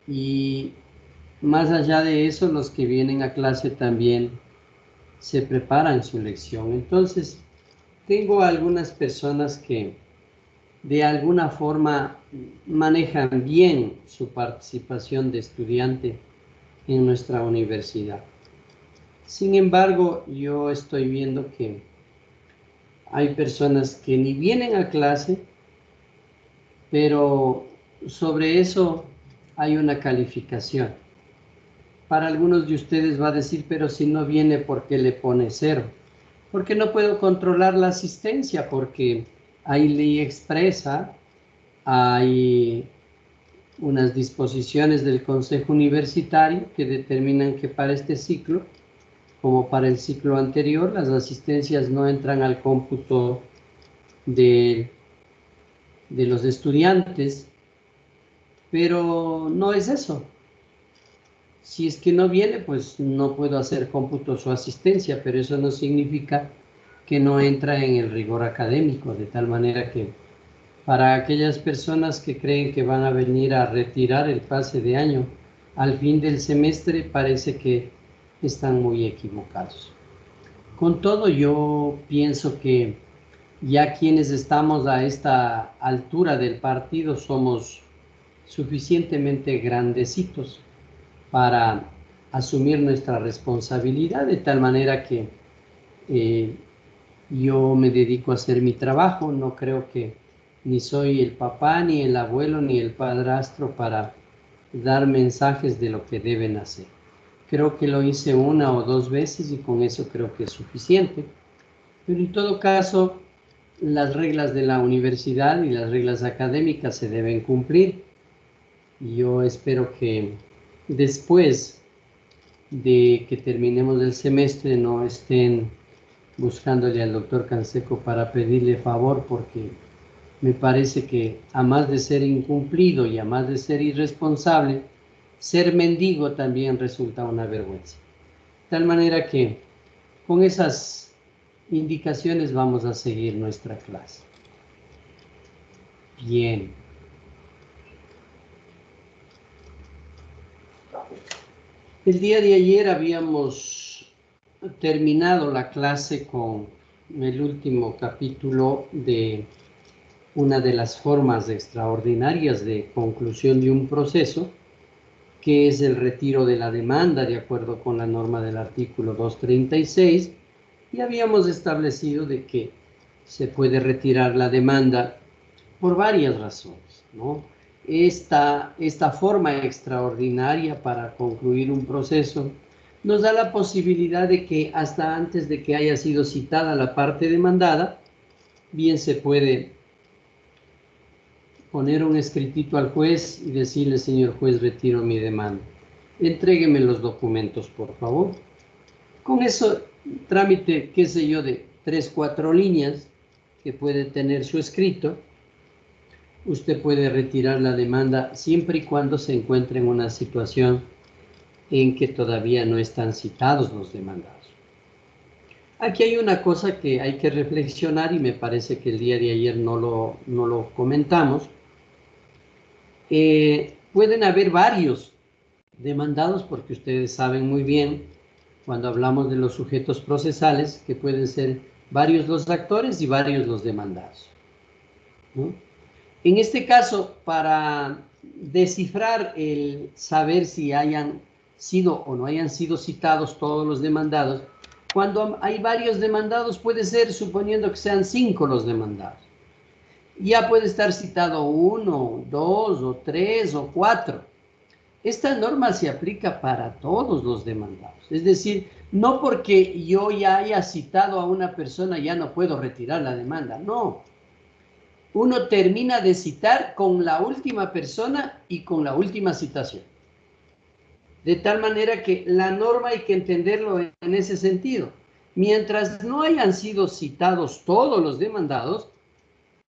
Y más allá de eso, los que vienen a clase también se preparan su lección. Entonces, tengo algunas personas que de alguna forma manejan bien su participación de estudiante en nuestra universidad. Sin embargo, yo estoy viendo que hay personas que ni vienen a clase, pero sobre eso hay una calificación. Para algunos de ustedes va a decir, pero si no viene, ¿por qué le pone 0? Porque no puedo controlar la asistencia, porque hay ley expresa, hay unas disposiciones del Consejo Universitario que determinan que para este ciclo, como para el ciclo anterior, las asistencias no entran al cómputo de, de los estudiantes, pero no es eso. Si es que no viene, pues no puedo hacer cómputo su asistencia, pero eso no significa que no entra en el rigor académico, de tal manera que para aquellas personas que creen que van a venir a retirar el pase de año al fin del semestre, parece que están muy equivocados. Con todo, yo pienso que ya quienes estamos a esta altura del partido somos suficientemente grandecitos para asumir nuestra responsabilidad, de tal manera que eh, yo me dedico a hacer mi trabajo. No creo que ni soy el papá, ni el abuelo, ni el padrastro para dar mensajes de lo que deben hacer. Creo que lo hice una o dos veces y con eso creo que es suficiente. Pero en todo caso, las reglas de la universidad y las reglas académicas se deben cumplir. Y yo espero que después de que terminemos el semestre no estén buscándole al doctor Canseco para pedirle favor, porque me parece que a más de ser incumplido y a más de ser irresponsable, ser mendigo también resulta una vergüenza. De tal manera que con esas indicaciones vamos a seguir nuestra clase. Bien. El día de ayer habíamos terminado la clase con el último capítulo de una de las formas extraordinarias de conclusión de un proceso, que es el retiro de la demanda de acuerdo con la norma del artículo 236, y habíamos establecido de que se puede retirar la demanda por varias razones, ¿no? Esta forma extraordinaria para concluir un proceso nos da la posibilidad de que hasta antes de que haya sido citada la parte demandada, bien se puede poner un escritito al juez y decirle: señor juez, retiro mi demanda. Entrégueme los documentos, por favor. Con eso, trámite, qué sé yo, de 3, 4 líneas que puede tener su escrito, usted puede retirar la demanda siempre y cuando se encuentre en una situación en que todavía no están citados los demandados. Aquí hay una cosa que hay que reflexionar y me parece que el día de ayer no lo comentamos. Pueden haber varios demandados, porque ustedes saben muy bien, cuando hablamos de los sujetos procesales, que pueden ser varios los actores y varios los demandados, ¿no? En este caso, para descifrar el saber si hayan sido o no hayan sido citados todos los demandados, cuando hay varios demandados puede ser, suponiendo que sean 5 los demandados, ya puede estar citado 1, 2 o 3 o 4. Esta norma se aplica para todos los demandados. Es decir, no porque yo ya haya citado a una persona ya no puedo retirar la demanda. No. Uno termina de citar con la última persona y con la última citación. De tal manera que la norma hay que entenderlo en ese sentido. Mientras no hayan sido citados todos los demandados,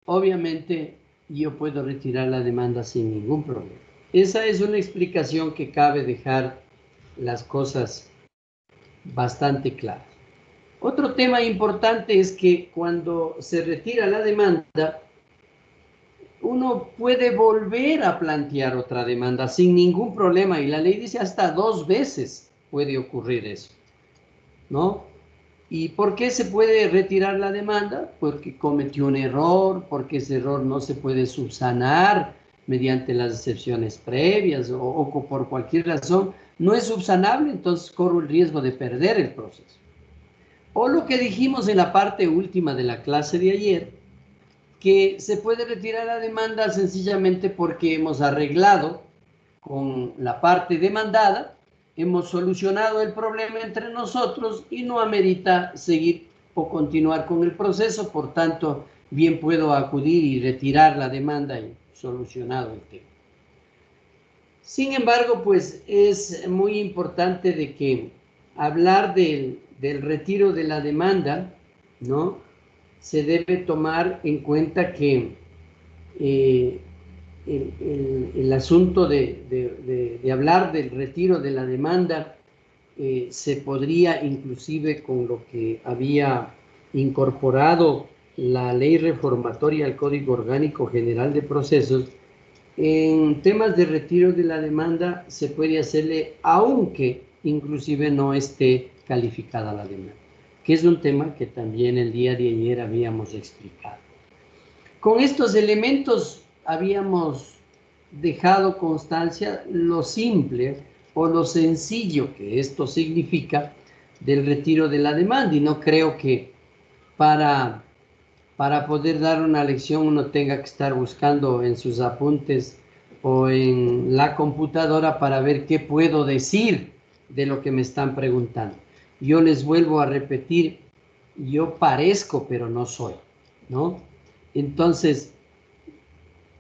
obviamente yo puedo retirar la demanda sin ningún problema. Esa es una explicación que cabe dejar las cosas bastante claras. Otro tema importante es que cuando se retira la demanda, uno puede volver a plantear otra demanda sin ningún problema, y la ley dice hasta 2 veces puede ocurrir eso, ¿no? ¿Y por qué se puede retirar la demanda? Porque cometió un error, porque ese error no se puede subsanar mediante las excepciones previas o por cualquier razón. No es subsanable, entonces corro el riesgo de perder el proceso. O lo que dijimos en la parte última de la clase de ayer, que se puede retirar la demanda sencillamente porque hemos arreglado con la parte demandada, hemos solucionado el problema entre nosotros y no amerita seguir o continuar con el proceso, por tanto, bien puedo acudir y retirar la demanda y solucionado el tema. Sin embargo, pues es muy importante de que hablar del retiro de la demanda, ¿no? Se debe tomar en cuenta que eh, el asunto de hablar del retiro de la demanda se podría inclusive con lo que había incorporado la ley reformatoria al Código Orgánico General de Procesos, en temas de retiro de la demanda se puede hacerle aunque inclusive no esté calificada la demanda, que es un tema que también el día de ayer habíamos explicado. Con estos elementos habíamos dejado constancia lo simple o lo sencillo que esto significa del retiro de la demanda, y no creo que para, para poder dar una lección uno tenga que estar buscando en sus apuntes o en la computadora para ver qué puedo decir de lo que me están preguntando. Yo les vuelvo a repetir, yo parezco pero no soy, ¿no? Entonces,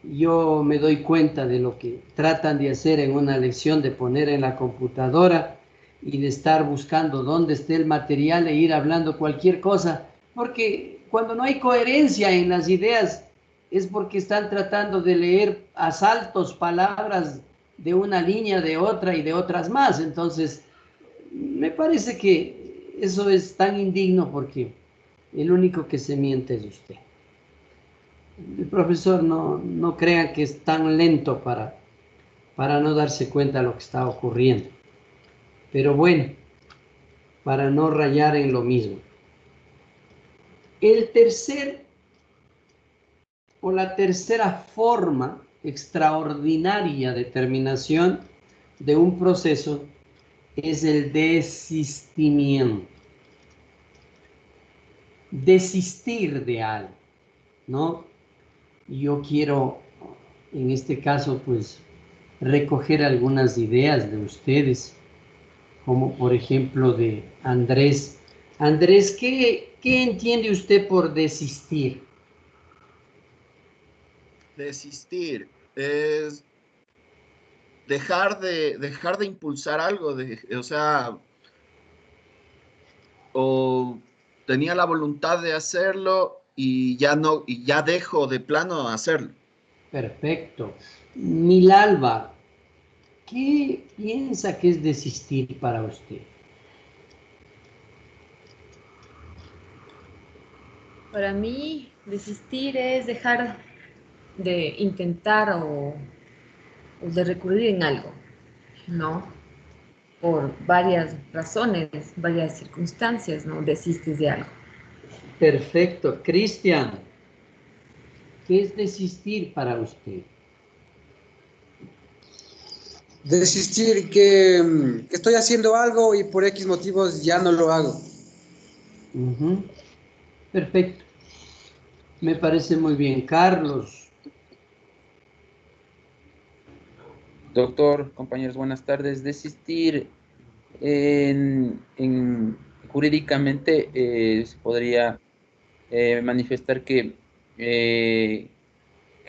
yo me doy cuenta de lo que tratan de hacer en una lección, de poner en la computadora y de estar buscando dónde esté el material e ir hablando cualquier cosa, porque cuando no hay coherencia en las ideas es porque están tratando de leer a saltos palabras de una línea, de otra y de otras más. Entonces, me parece que eso es tan indigno porque el único que se miente es usted. El profesor no crea que es tan lento para no darse cuenta de lo que está ocurriendo. Pero bueno, para no rayar en lo mismo. El tercer o la tercera forma extraordinaria de terminación de un proceso es el desistimiento. Desistir de algo, ¿no? Yo quiero, en este caso, pues, recoger algunas ideas de ustedes, como por ejemplo de Andrés. Andrés, ¿qué entiende usted por desistir? Desistir es dejar de impulsar algo, o sea, o tenía la voluntad de hacerlo y ya no, y ya dejo de plano hacerlo. Perfecto. Milalba, ¿qué piensa que es desistir para usted? Para mí, desistir es dejar de intentar o de recurrir en algo, ¿no? Por varias razones, varias circunstancias, ¿no? Desistes de algo. Perfecto. Cristian, ¿qué es desistir para usted? Desistir que estoy haciendo algo y por X motivos ya no lo hago. Perfecto. Me parece muy bien. Carlos. Doctor, compañeros, buenas tardes. Desistir jurídicamente se podría manifestar que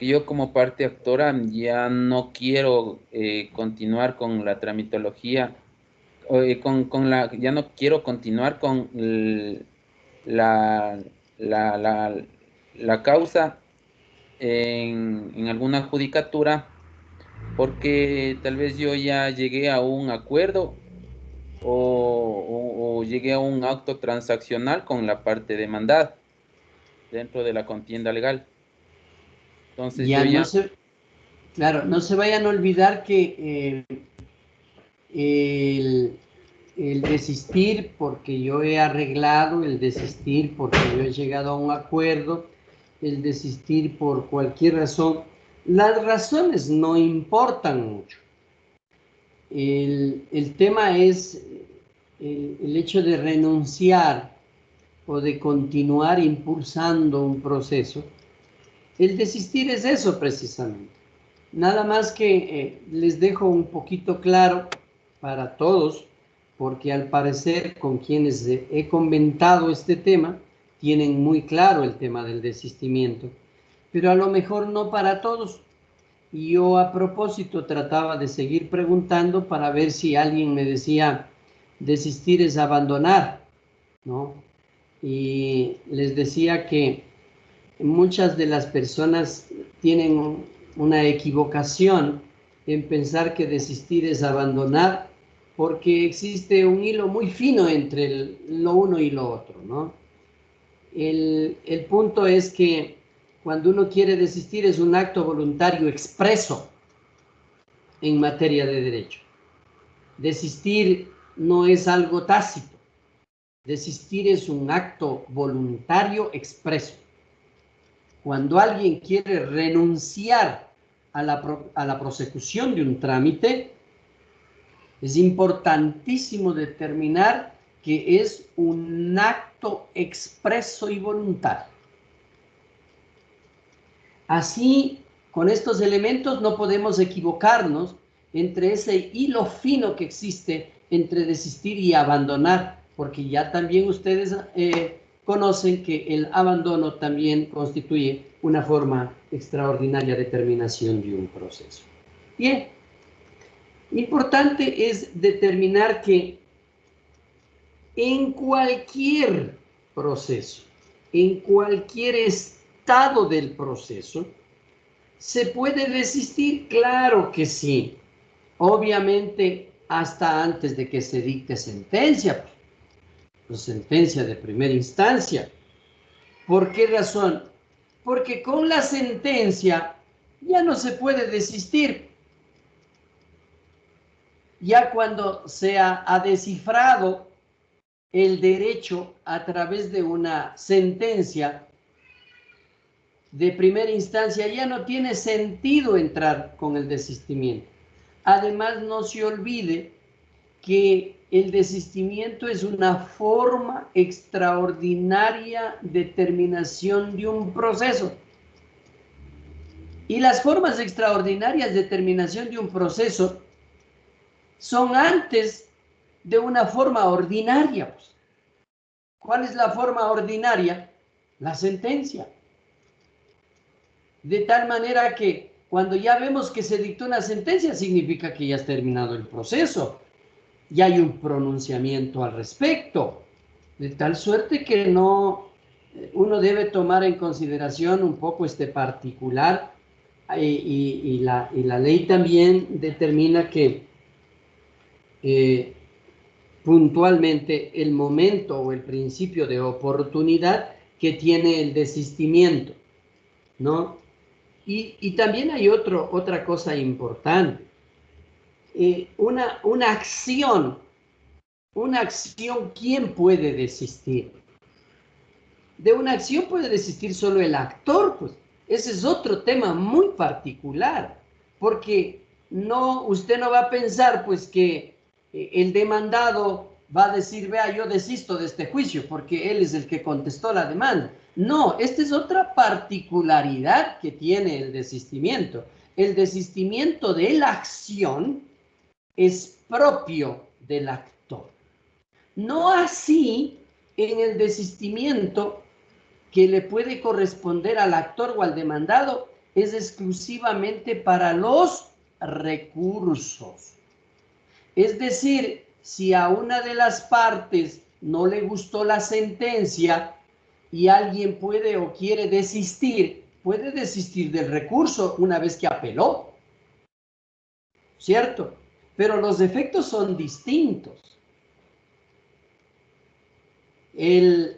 yo como parte actora ya no quiero continuar con la tramitología, ya no quiero continuar con la, la, la, la causa en alguna judicatura, porque tal vez yo ya llegué a un acuerdo o llegué a un acto transaccional con la parte demandada dentro de la contienda legal. Entonces Ya yo no ya, se, claro, no se vayan a olvidar que el desistir porque yo he arreglado, el desistir porque yo he llegado a un acuerdo, el desistir por cualquier razón, las razones no importan mucho. El tema es el hecho de renunciar o de continuar impulsando un proceso. El desistir es eso precisamente. Nada más que les dejo un poquito claro para todos, porque al parecer con quienes he comentado este tema, tienen muy claro el tema del desistimiento, pero a lo mejor no para todos. Y yo a propósito trataba de seguir preguntando para ver si alguien me decía, desistir es abandonar, ¿no? Y les decía que muchas de las personas tienen una equivocación en pensar que desistir es abandonar, porque existe un hilo muy fino entre lo uno y lo otro, ¿no? El punto es que cuando uno quiere desistir es un acto voluntario expreso en materia de derecho. Desistir no es algo tácito. Desistir es un acto voluntario expreso. Cuando alguien quiere renunciar a la prosecución de un trámite, es importantísimo determinar que es un acto expreso y voluntario. Así, con estos elementos no podemos equivocarnos entre ese hilo fino que existe entre desistir y abandonar, porque ya también ustedes conocen que el abandono también constituye una forma extraordinaria de terminación de un proceso. Bien, importante es determinar que en cualquier proceso, en cualquier estado del proceso, ¿se puede desistir? Claro que sí. Obviamente, hasta antes de que se dicte sentencia, pues, sentencia de primera instancia. ¿Por qué razón? Porque con la sentencia ya no se puede desistir. Ya cuando se ha descifrado el derecho a través de una sentencia de primera instancia, ya no tiene sentido entrar con el desistimiento. Además, no se olvide que el desistimiento es una forma extraordinaria de terminación de un proceso. Y las formas extraordinarias de terminación de un proceso son antes de una forma ordinaria. ¿Cuál es la forma ordinaria? La sentencia. De tal manera que cuando ya vemos que se dictó una sentencia, significa que ya has terminado el proceso. Ya hay un pronunciamiento al respecto. De tal suerte que no, uno debe tomar en consideración un poco este particular y la ley también determina que puntualmente el momento o el principio de oportunidad que tiene el desistimiento, ¿no? Y también hay otra cosa importante. Una acción, ¿quién puede desistir? De una acción puede desistir solo el actor, pues. Ese es otro tema muy particular, porque usted no va a pensar, pues, que el demandado va a decir, vea, yo desisto de este juicio, porque él es el que contestó la demanda. No, esta es otra particularidad que tiene el desistimiento. El desistimiento de la acción es propio del actor. No así en el desistimiento que le puede corresponder al actor o al demandado, es exclusivamente para los recursos. Es decir, si a una de las partes no le gustó la sentencia y alguien puede o quiere desistir, puede desistir del recurso una vez que apeló, ¿cierto? Pero los efectos son distintos. El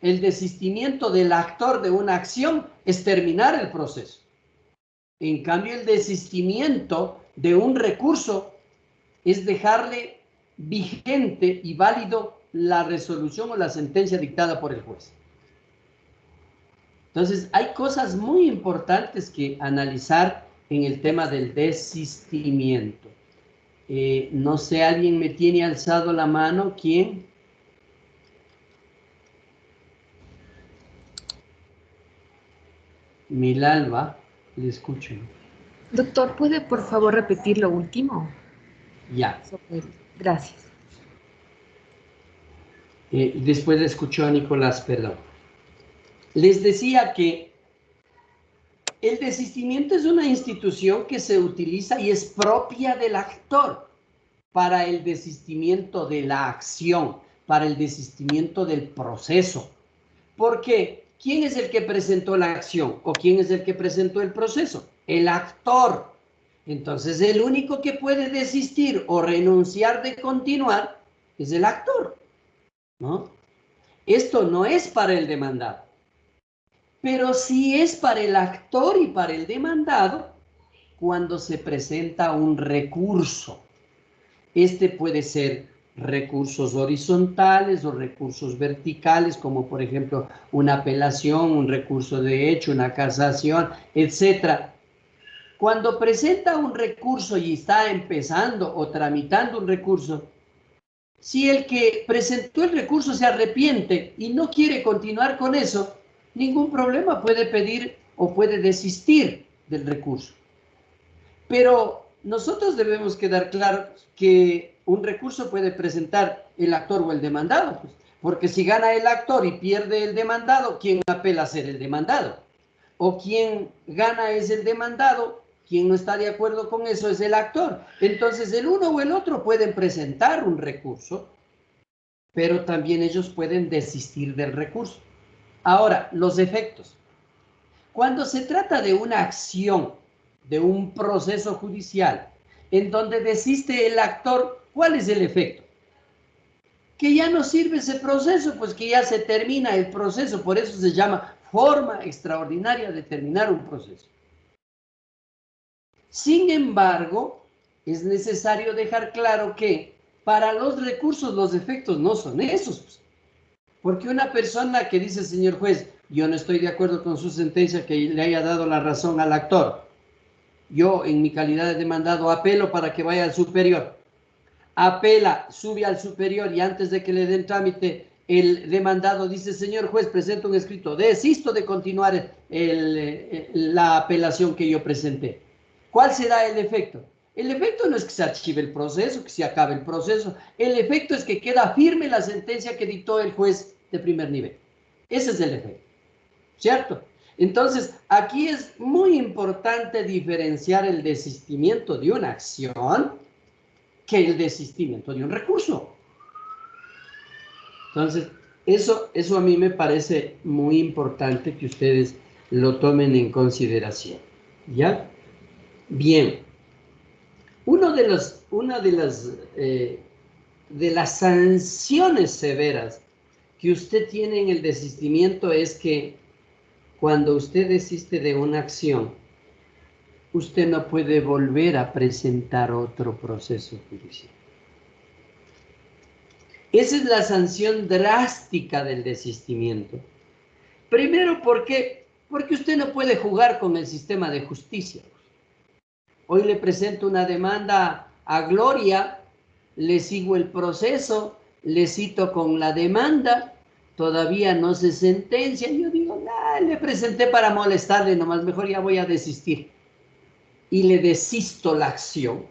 desistimiento del actor de una acción es terminar el proceso. En cambio, el desistimiento de un recurso es dejarle vigente y válido la resolución o la sentencia dictada por el juez. Entonces, hay cosas muy importantes que analizar en el tema del desistimiento. No sé, ¿alguien me tiene alzado la mano? ¿Quién? Milalba, le escucho. Doctor, ¿puede por favor repetir lo último? Ya. Gracias. Después le escuchó a Nicolás, perdón. Les decía que el desistimiento es una institución que se utiliza y es propia del actor para el desistimiento de la acción, para el desistimiento del proceso. ¿Por qué? ¿Quién es el que presentó la acción o quién es el que presentó el proceso? El actor. Entonces, el único que puede desistir o renunciar de continuar es el actor, ¿no? Esto no es para el demandado, pero sí es para el actor y para el demandado cuando se presenta un recurso. Este puede ser recursos horizontales o recursos verticales, como por ejemplo una apelación, un recurso de hecho, una casación, etc. Cuando presenta un recurso y está empezando o tramitando un recurso, si el que presentó el recurso se arrepiente y no quiere continuar con eso, ningún problema, puede pedir o puede desistir del recurso. Pero nosotros debemos quedar claro que un recurso puede presentar el actor o el demandado, pues, porque si gana el actor y pierde el demandado, ¿quién apela a ser el demandado? O quien gana es el demandado, quien no está de acuerdo con eso es el actor. Entonces el uno o el otro pueden presentar un recurso, pero también ellos pueden desistir del recurso. Ahora, los efectos. Cuando se trata de una acción, de un proceso judicial, en donde desiste el actor, ¿cuál es el efecto? Que ya no sirve ese proceso, pues que ya se termina el proceso, por eso se llama forma extraordinaria de terminar un proceso. Sin embargo, es necesario dejar claro que para los recursos los efectos no son esos, pues. Porque una persona que dice, señor juez, yo no estoy de acuerdo con su sentencia que le haya dado la razón al actor. Yo, en mi calidad de demandado, apelo para que vaya al superior. Apela, sube al superior y antes de que le den trámite, el demandado dice, señor juez, presento un escrito, desisto de continuar la apelación que yo presenté. ¿Cuál será el efecto? El efecto no es que se archive el proceso, que se acabe el proceso. El efecto es que queda firme la sentencia que dictó el juez de primer nivel. Ese es el efecto, ¿cierto? Entonces, aquí es muy importante diferenciar el desistimiento de una acción que el desistimiento de un recurso. Entonces, eso a mí me parece muy importante que ustedes lo tomen en consideración, ¿ya? Bien. Una de las sanciones severas que usted tiene en el desistimiento es que cuando usted desiste de una acción, usted no puede volver a presentar otro proceso judicial. Esa es la sanción drástica del desistimiento. Primero, porque usted no puede jugar con el sistema de justicia. Hoy le presento una demanda a Gloria, le sigo el proceso, le cito con la demanda, todavía no se sentencia. Yo digo, nah, le presenté para molestarle nomás, mejor ya voy a desistir. Y le desisto la acción.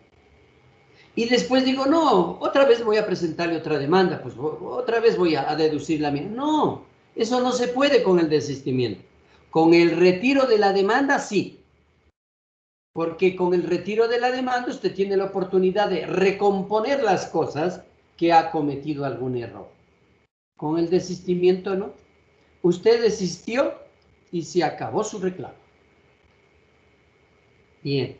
Y después digo, no, otra vez voy a presentarle otra demanda, pues otra vez voy a deducir la mía. No, eso no se puede con el desistimiento. Con el retiro de la demanda, sí. Porque con el retiro de la demanda usted tiene la oportunidad de recomponer las cosas que ha cometido algún error. Con el desistimiento, ¿no? Usted desistió y se acabó su reclamo. Bien.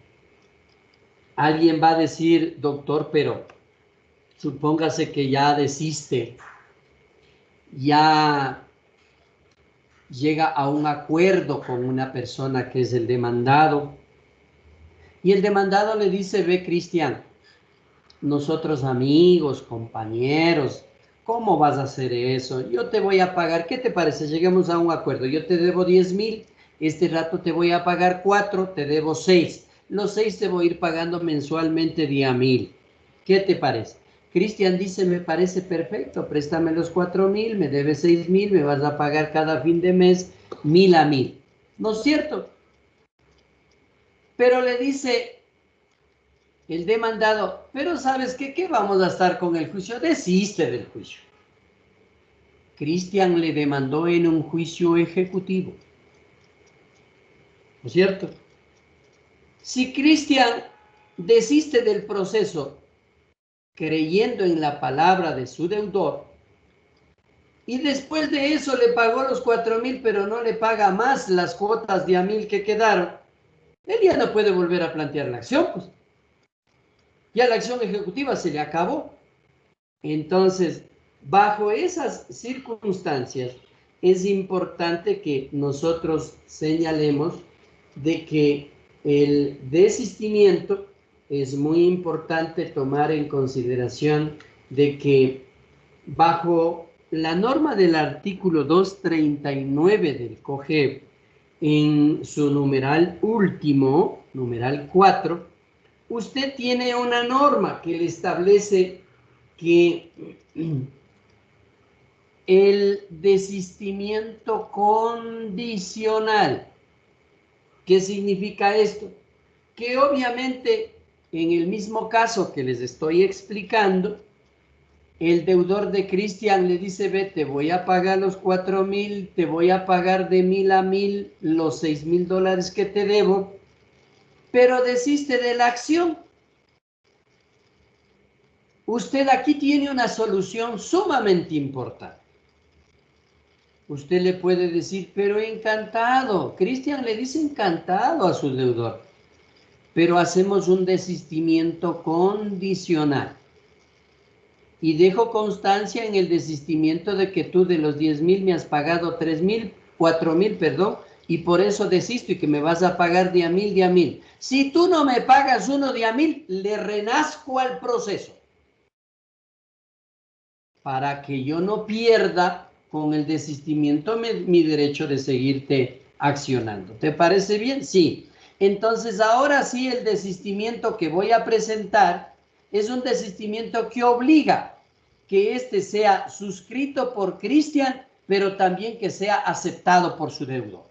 Alguien va a decir, doctor, pero supóngase que ya desiste, ya llega a un acuerdo con una persona que es el demandado, Y el demandado le dice, ve, Cristian, nosotros amigos, compañeros, ¿cómo vas a hacer eso? Yo te voy a pagar, ¿qué te parece? Lleguemos a un acuerdo, yo te debo 10,000, este rato te voy a pagar 4, te debo 6. Los 6 te voy a ir pagando mensualmente día 1,000. ¿Qué te parece? Cristian dice, me parece perfecto, préstame los 4,000, me debes 6,000, me vas a pagar cada fin de mes 1,000 a 1,000. ¿No es cierto? Pero le dice el demandado, pero ¿sabes qué? ¿Qué vamos a estar con el juicio? Desiste del juicio. Cristian le demandó en un juicio ejecutivo. ¿No es cierto? Si Cristian desiste del proceso creyendo en la palabra de su deudor, y después de eso le pagó los 4,000, pero no le paga más las cuotas de a 1,000 que quedaron, él ya no puede volver a plantear la acción, pues. Ya la acción ejecutiva se le acabó. Entonces, bajo esas circunstancias, es importante que nosotros señalemos de que el desistimiento es muy importante tomar en consideración de que bajo la norma del artículo 239 del COGEB, en su numeral último, numeral 4, usted tiene una norma que le establece que el desistimiento condicional, ¿qué significa esto? Que obviamente en el mismo caso que les estoy explicando, el deudor de Cristian le dice, ve, te voy a pagar los 4,000, te voy a pagar de 1,000 a 1,000 los $6,000 que te debo, pero desiste de la acción. Usted aquí tiene una solución sumamente importante. Usted le puede decir, pero encantado. Cristian le dice encantado a su deudor, pero hacemos un desistimiento condicional. Y dejo constancia en el desistimiento de que tú de los 10,000 me has pagado 3,000, 4,000, perdón, y por eso desisto y que me vas a pagar de a 1,000, de a 1,000. Si tú no me pagas uno de a 1,000, le renazco al proceso, para que yo no pierda con el desistimiento mi derecho de seguirte accionando. ¿Te parece bien? Sí. Entonces, ahora sí, el desistimiento que voy a presentar es un desistimiento que obliga que este sea suscrito por Cristian, pero también que sea aceptado por su deudor.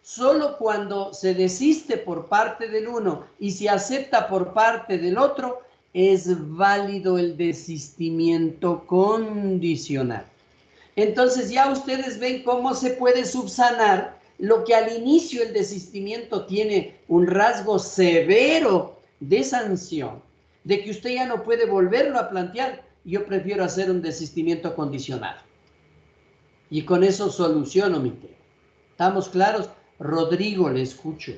Solo cuando se desiste por parte del uno y se acepta por parte del otro, es válido el desistimiento condicional. Entonces ya ustedes ven cómo se puede subsanar lo que al inicio el desistimiento tiene un rasgo severo de sanción, de que usted ya no puede volverlo a plantear. Yo prefiero hacer un desistimiento condicional. Y con eso soluciono mi tema. ¿Estamos claros? Rodrigo, le escucho.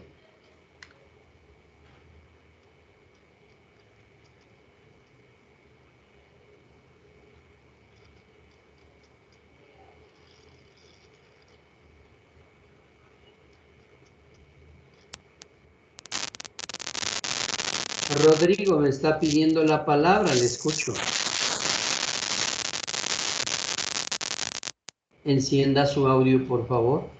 Rodrigo me está pidiendo la palabra, le escucho. Encienda su audio, por favor.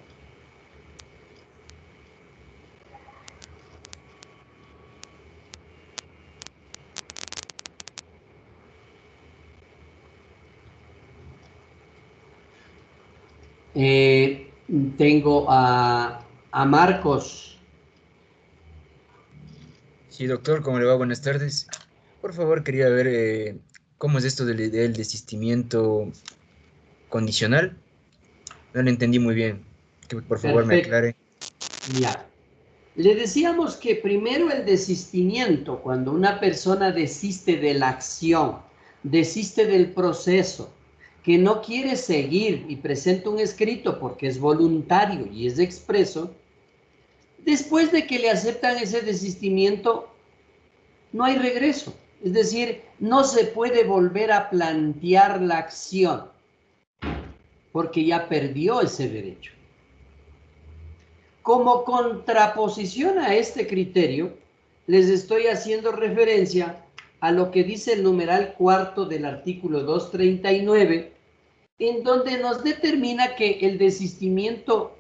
Tengo a Marcos. Sí, doctor, ¿cómo le va? Buenas tardes. Por favor, quería ver cómo es esto del desistimiento condicional. No lo entendí muy bien. Que por favor me Perfecto. aclare. Ya. Le decíamos que primero el desistimiento, cuando una persona desiste de la acción, desiste del proceso, que no quiere seguir y presenta un escrito porque es voluntario y es expreso, después de que le aceptan ese desistimiento, no hay regreso. Es decir, no se puede volver a plantear la acción porque ya perdió ese derecho. Como contraposición a este criterio, les estoy haciendo referencia a lo que dice el numeral cuarto del artículo 239, en donde nos determina que el desistimiento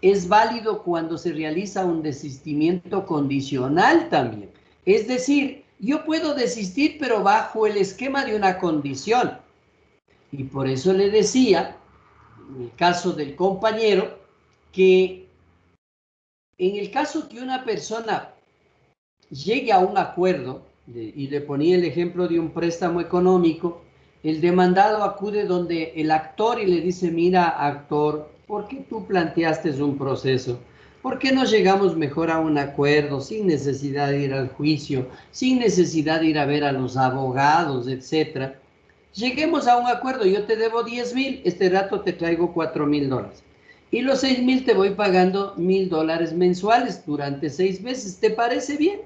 es válido cuando se realiza un desistimiento condicional también. Es decir, yo puedo desistir, pero bajo el esquema de una condición. Y por eso le decía, en el caso del compañero, que en el caso que una persona llegue a un acuerdo, y le ponía el ejemplo de un préstamo económico, el demandado acude donde el actor y le dice, mira, actor, ¿por qué tú planteaste un proceso? ¿Por qué no llegamos mejor a un acuerdo sin necesidad de ir al juicio, sin necesidad de ir a ver a los abogados, etcétera? Lleguemos a un acuerdo, yo te debo 10,000, este rato te traigo $4,000. Y los 6,000 te voy pagando $1,000 mensuales durante 6 meses. ¿Te parece bien?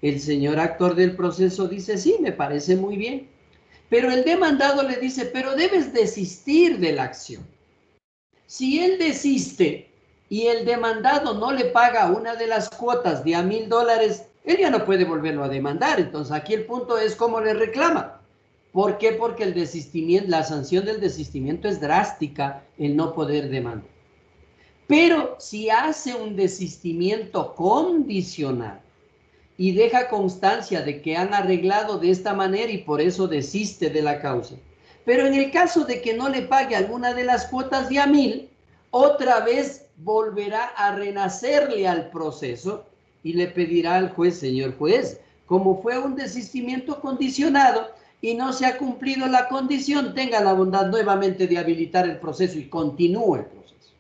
El señor actor del proceso dice, sí, me parece muy bien. Pero el demandado le dice, pero debes desistir de la acción. Si él desiste y el demandado no le paga una de las cuotas de $1,000, él ya no puede volverlo a demandar. Entonces aquí el punto es cómo le reclama. ¿Por qué? Porque el desistimiento, la sanción del desistimiento es drástica, el no poder demandar. Pero si hace un desistimiento condicional y deja constancia de que han arreglado de esta manera y por eso desiste de la causa, pero en el caso de que no le pague alguna de las cuotas de $1,000, otra vez volverá a renacerle al proceso y le pedirá al juez, señor juez, como fue un desistimiento condicionado y no se ha cumplido la condición, tenga la bondad nuevamente de habilitar el proceso y continúe el proceso.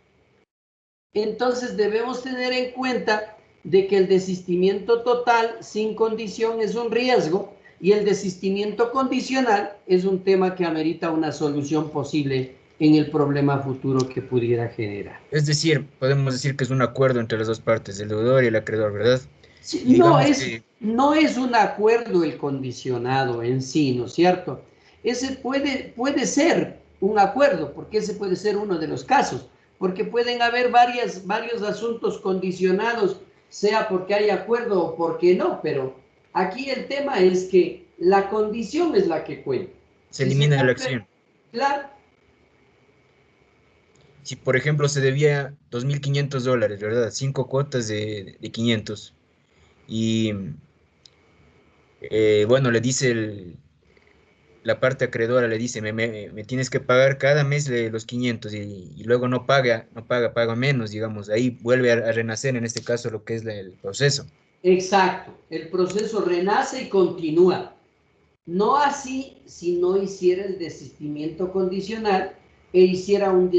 Entonces debemos tener en cuenta de que el desistimiento total sin condición es un riesgo y el desistimiento condicional es un tema que amerita una solución posible en el problema futuro que pudiera generar. Es decir, podemos decir que es un acuerdo entre las dos partes, el deudor y el acreedor, ¿verdad? Sí, Y no, digamos no es un acuerdo el condicionado en sí, ¿no es cierto? Ese puede ser un acuerdo, porque ese puede ser uno de los casos, porque pueden haber varios asuntos condicionados, sea porque hay acuerdo o porque no, pero aquí el tema es que la condición es la que cuenta. se Si elimina de la cumple, acción. claro, Si, por ejemplo, se debía $2,500, ¿verdad? 5 cuotas de 500. Y, bueno, le dice la parte acreedora, le dice, me tienes que pagar cada mes los 500 y luego no paga menos, digamos. Ahí vuelve a renacer, en este caso, lo que es el proceso. exacto, el proceso renace y continúa. No así si no hiciera el desistimiento condicional e hiciera un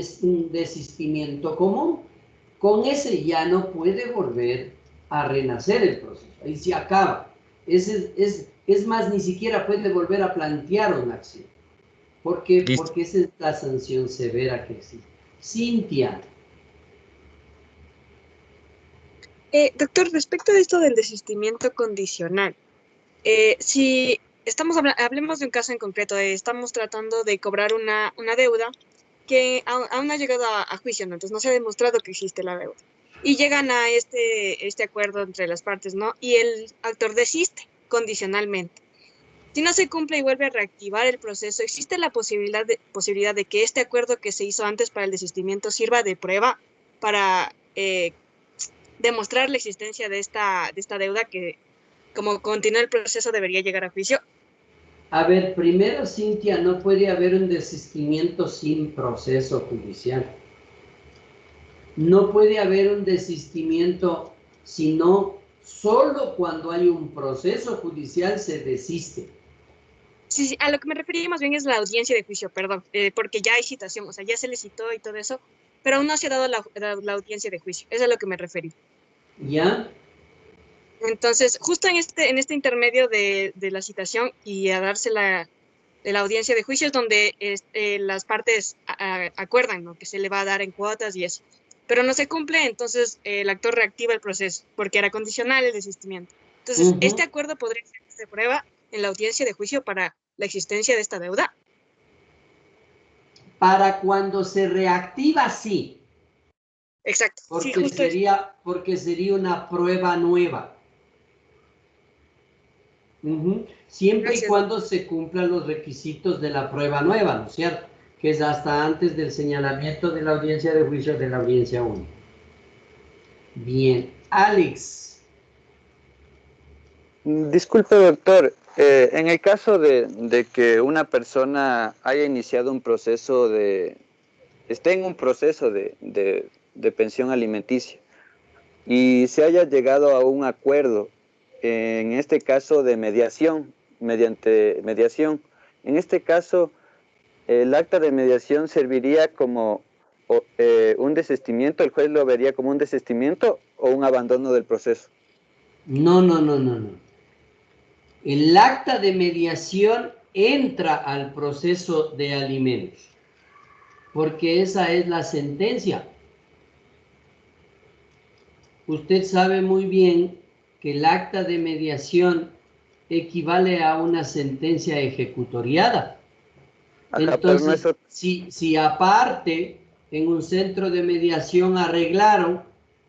desistimiento común. Con ese ya no puede volver a renacer el proceso. Ahí se acaba. Es más, ni siquiera puede volver a plantear una acción. ¿Por qué? Listo. Porque esa es la sanción severa que existe. Cintia. Doctor, respecto de esto del desistimiento condicional, si hablemos de un caso en concreto, estamos tratando de cobrar una deuda que aún no ha llegado a juicio, ¿no? Entonces no se ha demostrado que existe la deuda. Y llegan a este acuerdo entre las partes, ¿no? Y el actor desiste condicionalmente. Si no se cumple y vuelve a reactivar el proceso, ¿existe la posibilidad de que este acuerdo que se hizo antes para el desistimiento sirva de prueba para demostrar la existencia de esta deuda que, como continúa el proceso, debería llegar a juicio? A ver, primero, Cintia, no puede haber un desistimiento sin proceso judicial. No puede haber un desistimiento sino solo cuando hay un proceso judicial se desiste. Sí, a lo que me refería más bien es la audiencia de juicio, perdón, porque ya hay citación, o sea, ya se le citó y todo eso, pero aún no se ha dado la audiencia de juicio, eso es a lo que me referí. ¿Ya? Entonces, justo en este intermedio de la citación y a darse la audiencia de juicio es donde las partes acuerdan, ¿no? Que se le va a dar en cuotas y eso. Pero no se cumple, entonces el actor reactiva el proceso, porque era condicional el desistimiento. Entonces, este acuerdo podría ser de prueba en la audiencia de juicio para la existencia de esta deuda. Para cuando se reactiva, sí. Exacto. Porque, Sí, justo porque sería una prueba nueva. Siempre Gracias. y cuando se cumplan los requisitos de la prueba nueva, ¿no es cierto? Que es hasta antes del señalamiento de la audiencia de juicio de la audiencia única. Bien, Alex. Disculpe, doctor. En el caso de que una persona haya iniciado un proceso esté en un proceso de pensión alimenticia y se haya llegado a un acuerdo, en este caso de mediación, mediante mediación, en este caso, el acta de mediación serviría como un desistimiento, el juez lo vería como un desistimiento o un abandono del proceso. No. El acta de mediación entra al proceso de alimentos, porque esa es la sentencia. Usted sabe muy bien que el acta de mediación equivale a una sentencia ejecutoriada. Ajá, Entonces, pero no si aparte en un centro de mediación arreglaron,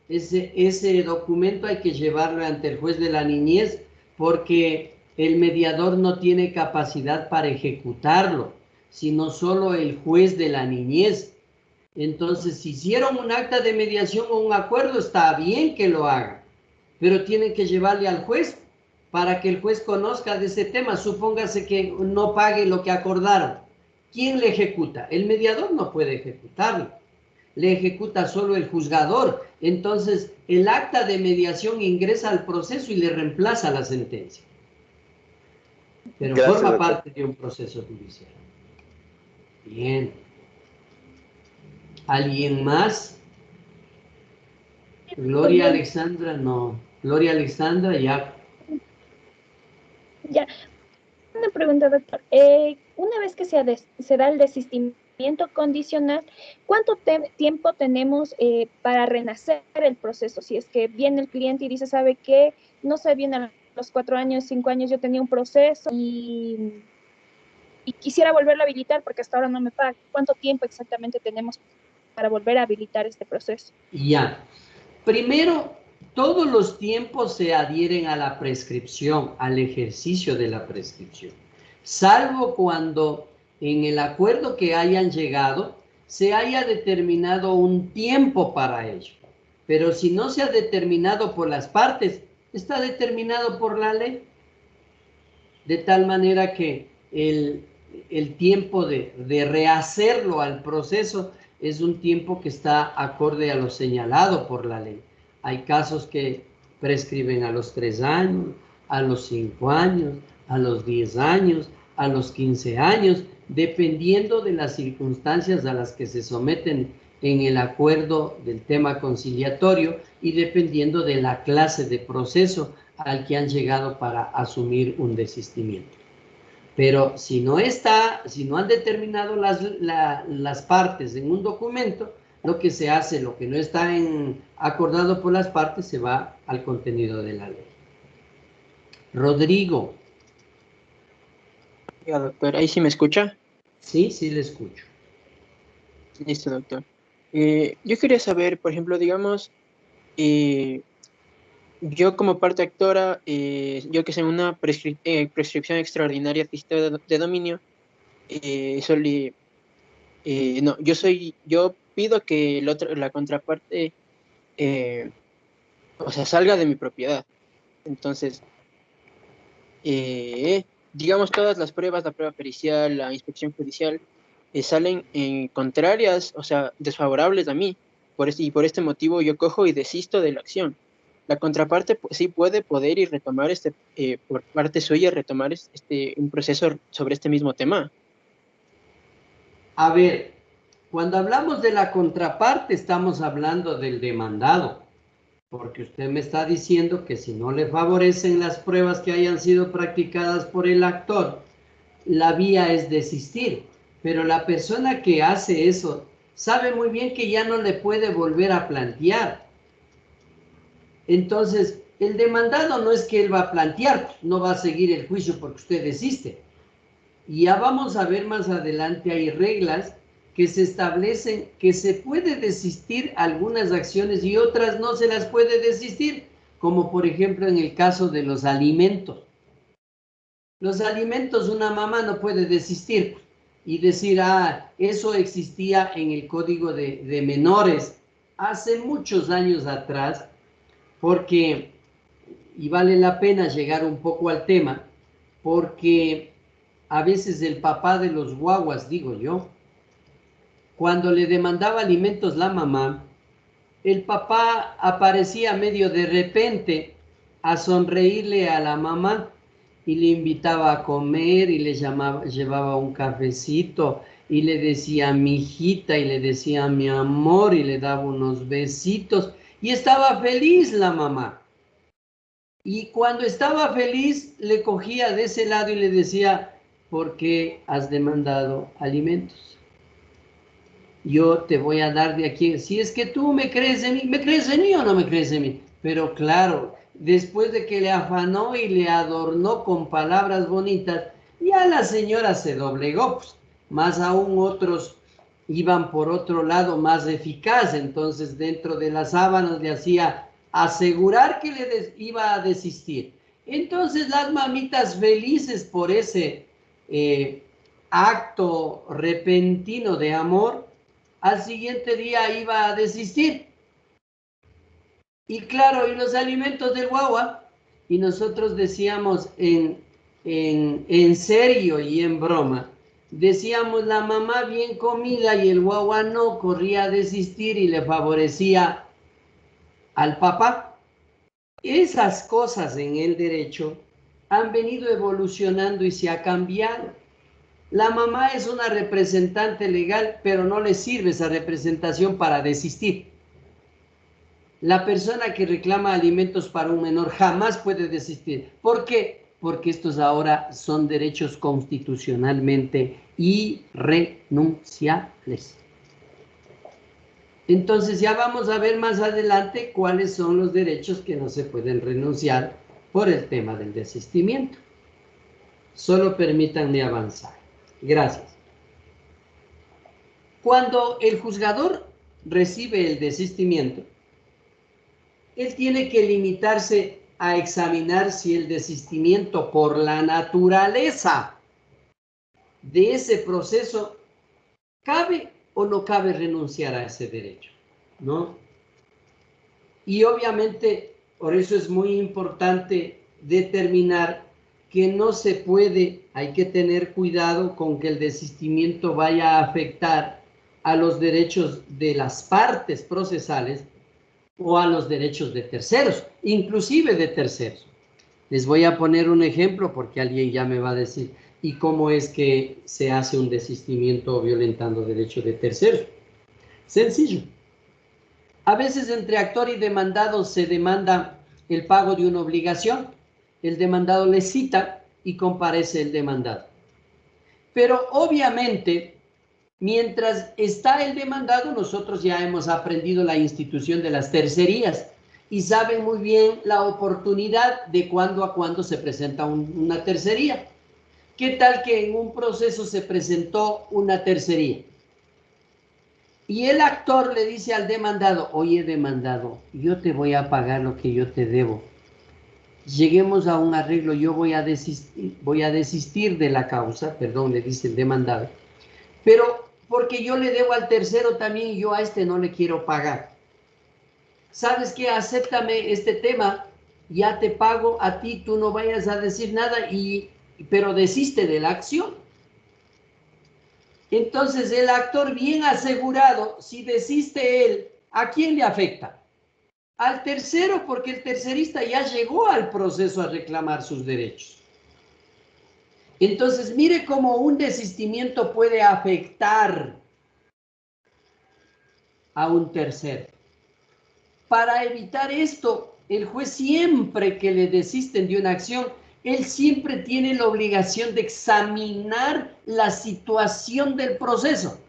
ese documento hay que llevarlo ante el juez de la niñez porque el mediador no tiene capacidad para ejecutarlo, sino solo el juez de la niñez. Entonces, si hicieron un acta de mediación o un acuerdo, está bien que lo hagan, pero tienen que llevarle al juez para que el juez conozca de ese tema. Supóngase que no pague lo que acordaron. ¿Quién le ejecuta? El mediador no puede ejecutarlo. Le ejecuta solo el juzgador. Entonces, el acta de mediación ingresa al proceso y le reemplaza la sentencia. Pero Gracias, forma doctor. parte de un proceso judicial. Bien. ¿Alguien más? Gloria Alexandra, no. Gloria Alexandra, ya. Ya, una pregunta, doctor. Una vez que se da el desistimiento condicional, ¿cuánto tiempo tenemos para renacer el proceso? Si es que viene el cliente y dice, ¿sabe qué? No sé bien, a los 4 años, 5 años yo tenía un proceso y quisiera volverlo a habilitar porque hasta ahora no me paga. ¿Cuánto tiempo exactamente tenemos para volver a habilitar este proceso? Ya. Primero, todos los tiempos se adhieren a la prescripción, al ejercicio de la prescripción, salvo cuando en el acuerdo que hayan llegado se haya determinado un tiempo para ello. Pero si no se ha determinado por las partes, está determinado por la ley. De tal manera que el tiempo de rehacerlo al proceso es un tiempo que está acorde a lo señalado por la ley. Hay casos que prescriben a los 3 años, a los 5 años, a los 10 años, a los 15 años, dependiendo de las circunstancias a las que se someten en el acuerdo del tema conciliatorio y dependiendo de la clase de proceso al que han llegado para asumir un desistimiento. Pero si no han determinado las partes en un documento, lo que se hace, lo que no está acordado por las partes, se va al contenido de la ley. Rodrigo. Ya, doctor, ¿ahí sí me escucha? Sí, sí le escucho. Listo, doctor. Yo quería saber, por ejemplo, digamos, yo como parte actora, yo que sé, una prescripción extraordinaria de dominio, no, yo pido que la contraparte, o sea, salga de mi propiedad. Entonces, digamos, todas las pruebas, la prueba pericial, la inspección judicial, salen contrarias, o sea, desfavorables a mí. Y por este motivo yo cojo y desisto de la acción. La contraparte sí puede poder y retomar por parte suya, retomar un proceso sobre este mismo tema. A ver, cuando hablamos de la contraparte estamos hablando del demandado, porque usted me está diciendo que si no le favorecen las pruebas que hayan sido practicadas por el actor, la vía es desistir, pero la persona que hace eso sabe muy bien que ya no le puede volver a plantear. Entonces, el demandado no es que él va a plantear, no va a seguir el juicio porque usted desiste. Y ya vamos a ver más adelante, hay reglas que se establecen que se puede desistir algunas acciones y otras no se las puede desistir, como por ejemplo en el caso de los alimentos. Los alimentos, una mamá no puede desistir y decir, eso existía en el Código de Menores hace muchos años atrás, porque, y vale la pena llegar un poco al tema, porque a veces el papá de los guaguas, digo yo, cuando le demandaba alimentos la mamá, el papá aparecía medio de repente a sonreírle a la mamá y le invitaba a comer y le llevaba un cafecito y le decía mi hijita y le decía mi amor y le daba unos besitos y estaba feliz la mamá. Y cuando estaba feliz le cogía de ese lado y le decía, ¿por qué has demandado alimentos? Yo te voy a dar de aquí. Si es que tú me crees en mí, ¿me crees en mí o no me crees en mí? Pero claro, después de que le afanó y le adornó con palabras bonitas, ya la señora se doblegó, pues. Más aún otros iban por otro lado más eficaz, entonces dentro de las sábanas le hacía asegurar que iba a desistir. Entonces las mamitas felices por ese acto repentino de amor, al siguiente día iba a desistir. Y claro, y los alimentos del guagua, y nosotros decíamos en serio y en broma, decíamos la mamá bien comida y el guagua no, corría a desistir y le favorecía al papá. Esas cosas en el derecho han venido evolucionando y se ha cambiado. La mamá es una representante legal, pero no le sirve esa representación para desistir. La persona que reclama alimentos para un menor jamás puede desistir. ¿Por qué? Porque estos ahora son derechos constitucionalmente irrenunciables. Entonces ya vamos a ver más adelante cuáles son los derechos que no se pueden renunciar por el tema del desistimiento. Solo permítanme avanzar. Gracias. Cuando el juzgador recibe el desistimiento, él tiene que limitarse a examinar si el desistimiento por la naturaleza de ese proceso cabe o no cabe renunciar a ese derecho, ¿no? Y obviamente, por eso es muy importante determinar que no se puede, hay que tener cuidado con que el desistimiento vaya a afectar a los derechos de las partes procesales o a los derechos de terceros, inclusive de terceros. Les voy a poner un ejemplo porque alguien ya me va a decir, ¿y cómo es que se hace un desistimiento violentando derechos de terceros? Sencillo. A veces entre actor y demandado se demanda el pago de una obligación. El demandado le cita y comparece el demandado. Pero obviamente, mientras está el demandado, nosotros ya hemos aprendido la institución de las tercerías y saben muy bien la oportunidad de cuándo a cuándo se presenta una tercería. ¿Qué tal que en un proceso se presentó una tercería? Y el actor le dice al demandado, oye demandado, yo te voy a pagar lo que yo te debo. Lleguemos a un arreglo, yo voy a desistir de la causa, perdón, le dice el demandado, pero porque yo le debo al tercero también y yo a este no le quiero pagar. ¿Sabes qué? Acéptame este tema, ya te pago a ti, tú no vayas a decir nada, pero desiste de la acción. Entonces el actor bien asegurado, si desiste él, ¿a quién le afecta? Al tercero, porque el tercerista ya llegó al proceso a reclamar sus derechos. Entonces, mire cómo un desistimiento puede afectar a un tercero. Para evitar esto, el juez siempre que le desisten de una acción, él siempre tiene la obligación de examinar la situación del proceso.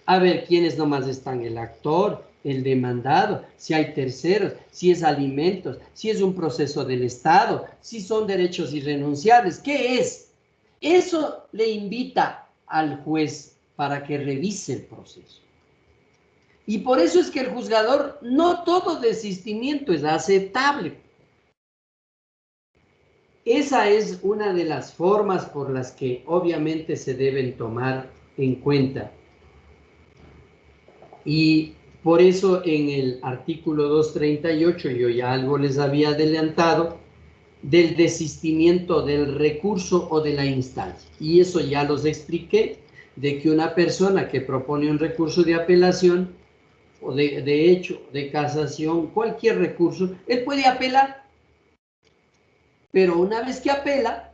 A ver, ¿quiénes nomás están? El actor, el demandado, si hay terceros, si es alimentos, si es un proceso del Estado, si son derechos irrenunciables. ¿Qué es? Eso le invita al juez para que revise el proceso. Y por eso es que el juzgador, no todo desistimiento es aceptable. Esa es una de las formas por las que obviamente se deben tomar en cuenta. Y por eso en el artículo 238 yo ya algo les había adelantado del desistimiento del recurso o de la instancia. Y eso ya los expliqué, de que una persona que propone un recurso de apelación o de hecho, de casación, cualquier recurso, él puede apelar. Pero una vez que apela,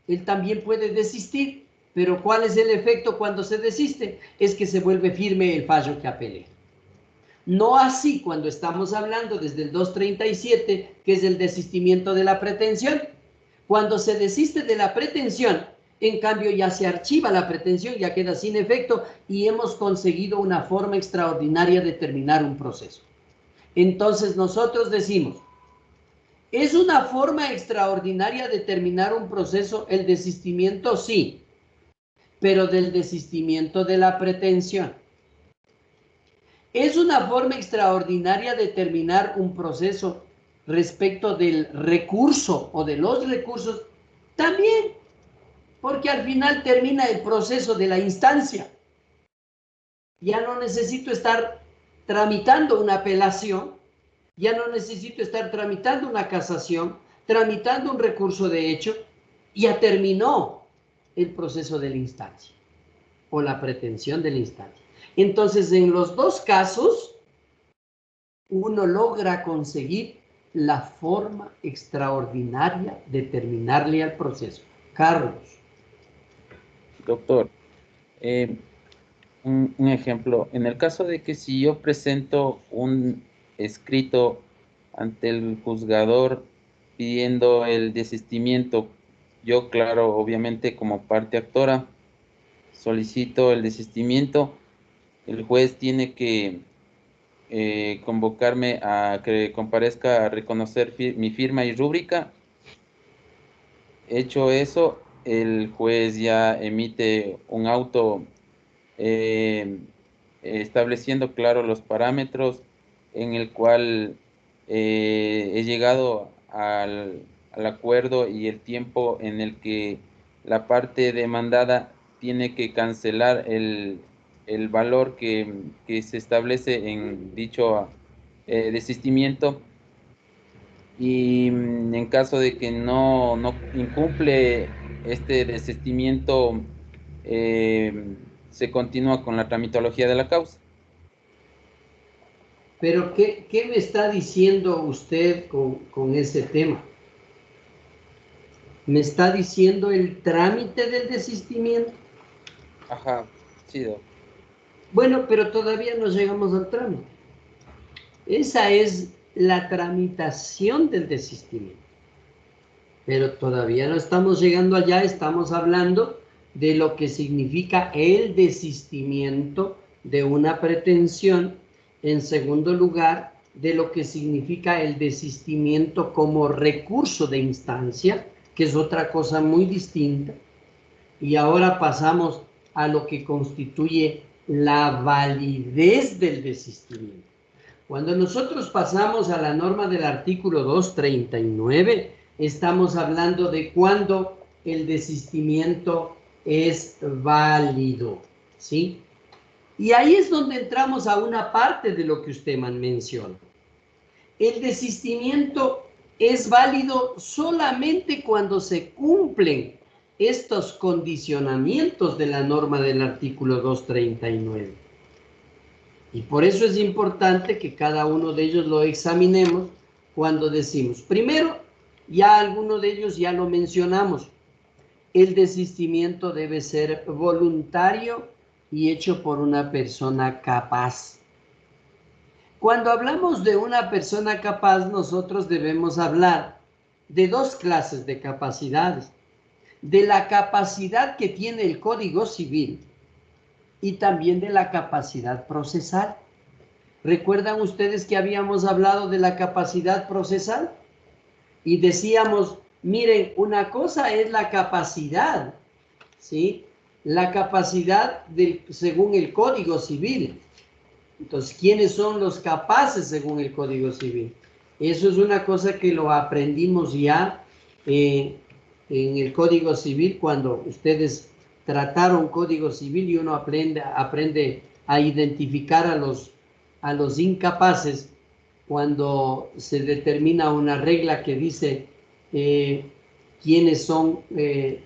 él también puede desistir. Pero ¿cuál es el efecto cuando se desiste? Es que se vuelve firme el fallo que apelé. No así cuando estamos hablando desde el 237, que es el desistimiento de la pretensión. Cuando se desiste de la pretensión, en cambio ya se archiva la pretensión, ya queda sin efecto y hemos conseguido una forma extraordinaria de terminar un proceso. Entonces nosotros decimos, ¿es una forma extraordinaria de terminar un proceso el desistimiento? Sí, pero del desistimiento de la pretensión. ¿Es una forma extraordinaria de terminar un proceso respecto del recurso o de los recursos? También, porque al final termina el proceso de la instancia. Ya no necesito estar tramitando una apelación, ya no necesito estar tramitando una casación, tramitando un recurso de hecho, ya terminó el proceso de la instancia o la pretensión de la instancia. Entonces, en los dos casos, uno logra conseguir la forma extraordinaria de terminarle al proceso. Carlos. Doctor, un ejemplo. En el caso de que si yo presento un escrito ante el juzgador pidiendo el desistimiento, yo, claro, obviamente como parte actora, solicito el desistimiento, el juez tiene que convocarme a que comparezca a reconocer mi firma y rúbrica. Hecho eso, el juez ya emite un auto estableciendo, claro, los parámetros en el cual he llegado al acuerdo y el tiempo en el que la parte demandada tiene que cancelar el valor que se establece en dicho desistimiento, y en caso de que no incumple este desistimiento, se continúa con la tramitología de la causa. Pero ¿qué me está diciendo usted con ese tema? ¿Me está diciendo el trámite del desistimiento? Ajá, sí, doctor. Bueno, pero todavía no llegamos al trámite. Esa es la tramitación del desistimiento. Pero todavía no estamos llegando allá, estamos hablando de lo que significa el desistimiento de una pretensión. En segundo lugar, de lo que significa el desistimiento como recurso de instancia, que es otra cosa muy distinta. Y ahora pasamos a lo que constituye la validez del desistimiento. Cuando nosotros pasamos a la norma del artículo 239, estamos hablando de cuando el desistimiento es válido, ¿sí? Y ahí es donde entramos a una parte de lo que usted menciona. El desistimiento es válido solamente cuando se cumplen estos condicionamientos de la norma del artículo 239. Y por eso es importante que cada uno de ellos lo examinemos cuando decimos. Primero, ya alguno de ellos ya lo mencionamos. El desistimiento debe ser voluntario y hecho por una persona capaz. Cuando hablamos de una persona capaz, nosotros debemos hablar de dos clases de capacidades. De la capacidad que tiene el Código Civil y también de la capacidad procesal. ¿Recuerdan ustedes que habíamos hablado de la capacidad procesal? Y decíamos, miren, una cosa es la capacidad, ¿sí? La capacidad según el Código Civil. Entonces, ¿quiénes son los capaces según el Código Civil? Eso es una cosa que lo aprendimos ya en el Código Civil, cuando ustedes trataron Código Civil y uno aprende a identificar a los incapaces, cuando se determina una regla que dice quiénes son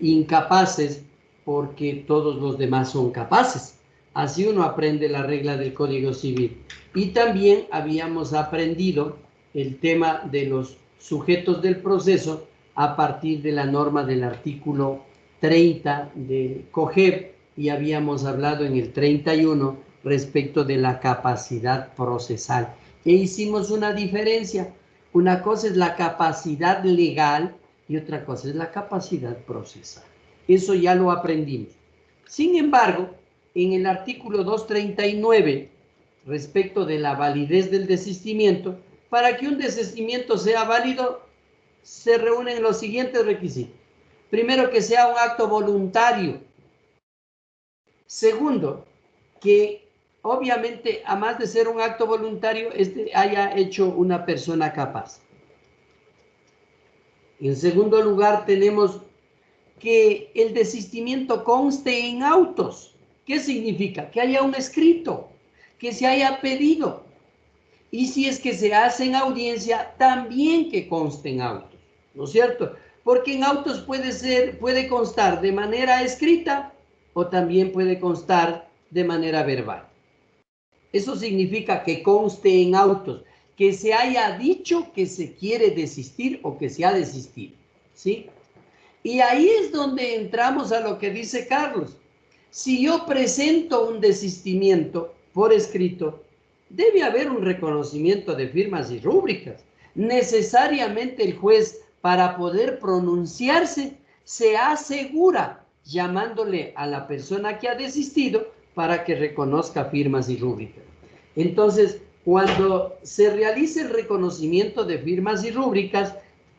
incapaces porque todos los demás son capaces. Así uno aprende la regla del Código Civil. Y también habíamos aprendido el tema de los sujetos del proceso a partir de la norma del artículo 30 del COGEP, y habíamos hablado en el 31 respecto de la capacidad procesal. E hicimos una diferencia. Una cosa es la capacidad legal y otra cosa es la capacidad procesal. Eso ya lo aprendimos. Sin embargo, en el artículo 239, respecto de la validez del desistimiento, para que un desistimiento sea válido, se reúnen los siguientes requisitos. Primero, que sea un acto voluntario. Segundo, que obviamente, a más de ser un acto voluntario, haya hecho una persona capaz. En segundo lugar, tenemos que el desistimiento conste en autos. ¿Qué significa? Que haya un escrito, que se haya pedido. Y si es que se hace en audiencia, también que conste en autos, ¿no es cierto? Porque en autos puede constar de manera escrita o también puede constar de manera verbal. Eso significa que conste en autos, que se haya dicho que se quiere desistir o que se ha desistido, ¿sí? Y ahí es donde entramos a lo que dice Carlos. Si yo presento un desistimiento por escrito, debe haber un reconocimiento de firmas y rúbricas. Necesariamente el juez, para poder pronunciarse, se asegura llamándole a la persona que ha desistido para que reconozca firmas y rúbricas. Entonces, cuando se realice el reconocimiento de firmas y rúbricas,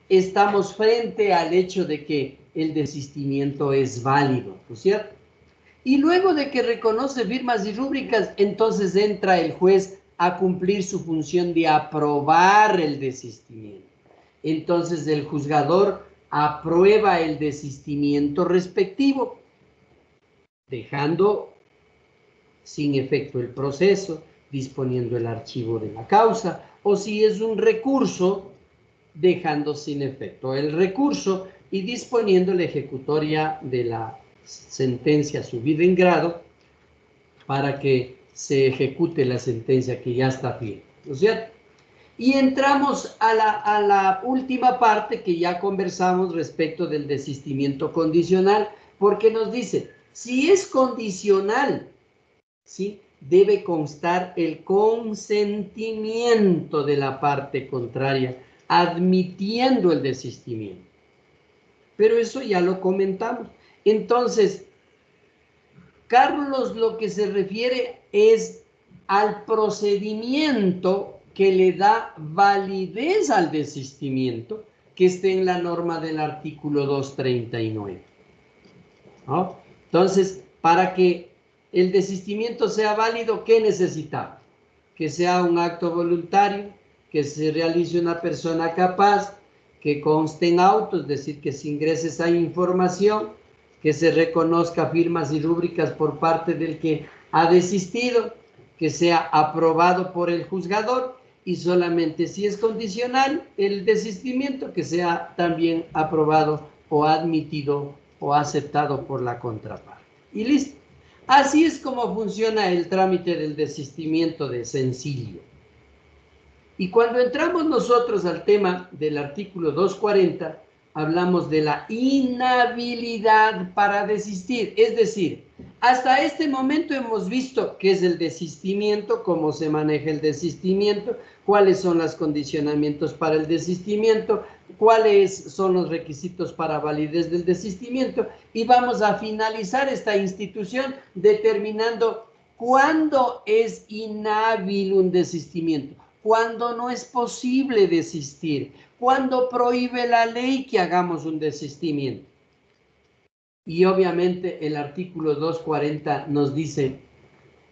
estamos frente al hecho de que el desistimiento es válido, ¿no es cierto? Y luego de que reconoce firmas y rúbricas, entonces entra el juez a cumplir su función de aprobar el desistimiento. Entonces el juzgador aprueba el desistimiento respectivo, dejando sin efecto el proceso, disponiendo el archivo de la causa, o si es un recurso, dejando sin efecto el recurso y disponiendo la ejecutoria de la sentencia subida en grado para que se ejecute la sentencia que ya está firme, ¿no es cierto? Y entramos a la última parte que ya conversamos respecto del desistimiento condicional, porque nos dice, si es condicional, ¿sí?, debe constar el consentimiento de la parte contraria, admitiendo el desistimiento. Pero eso ya lo comentamos. Entonces, Carlos lo que se refiere es al procedimiento que le da validez al desistimiento, que esté en la norma del artículo 239. ¿No? Entonces, para que el desistimiento sea válido, ¿qué necesitamos? Que sea un acto voluntario, que se realice una persona capaz, que conste en autos, es decir, que se ingrese esa información, que se reconozca firmas y rúbricas por parte del que ha desistido, que sea aprobado por el juzgador, y solamente si es condicional el desistimiento, que sea también aprobado o admitido o aceptado por la contraparte. Y listo. Así es como funciona el trámite del desistimiento de sencillo. Y cuando entramos nosotros al tema del artículo 240, hablamos de la inhabilidad para desistir. Es decir, hasta este momento hemos visto qué es el desistimiento, cómo se maneja el desistimiento, cuáles son los condicionamientos para el desistimiento, cuáles son los requisitos para validez del desistimiento, y vamos a finalizar esta institución determinando cuándo es inhábil un desistimiento, cuándo no es posible desistir, cuándo prohíbe la ley que hagamos un desistimiento. Y obviamente el artículo 240 nos dice,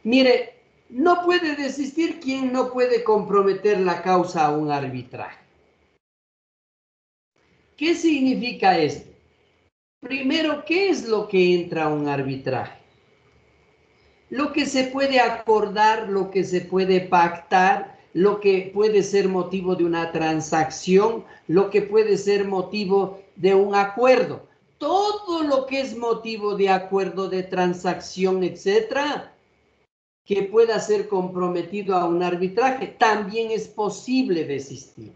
mire, no puede desistir quien no puede comprometer la causa a un arbitraje. ¿Qué significa esto? Primero, ¿qué es lo que entra a un arbitraje? Lo que se puede acordar, lo que se puede pactar, lo que puede ser motivo de una transacción, lo que puede ser motivo de un acuerdo. Todo lo que es motivo de acuerdo, de transacción, etcétera, que pueda ser comprometido a un arbitraje, también es posible desistir.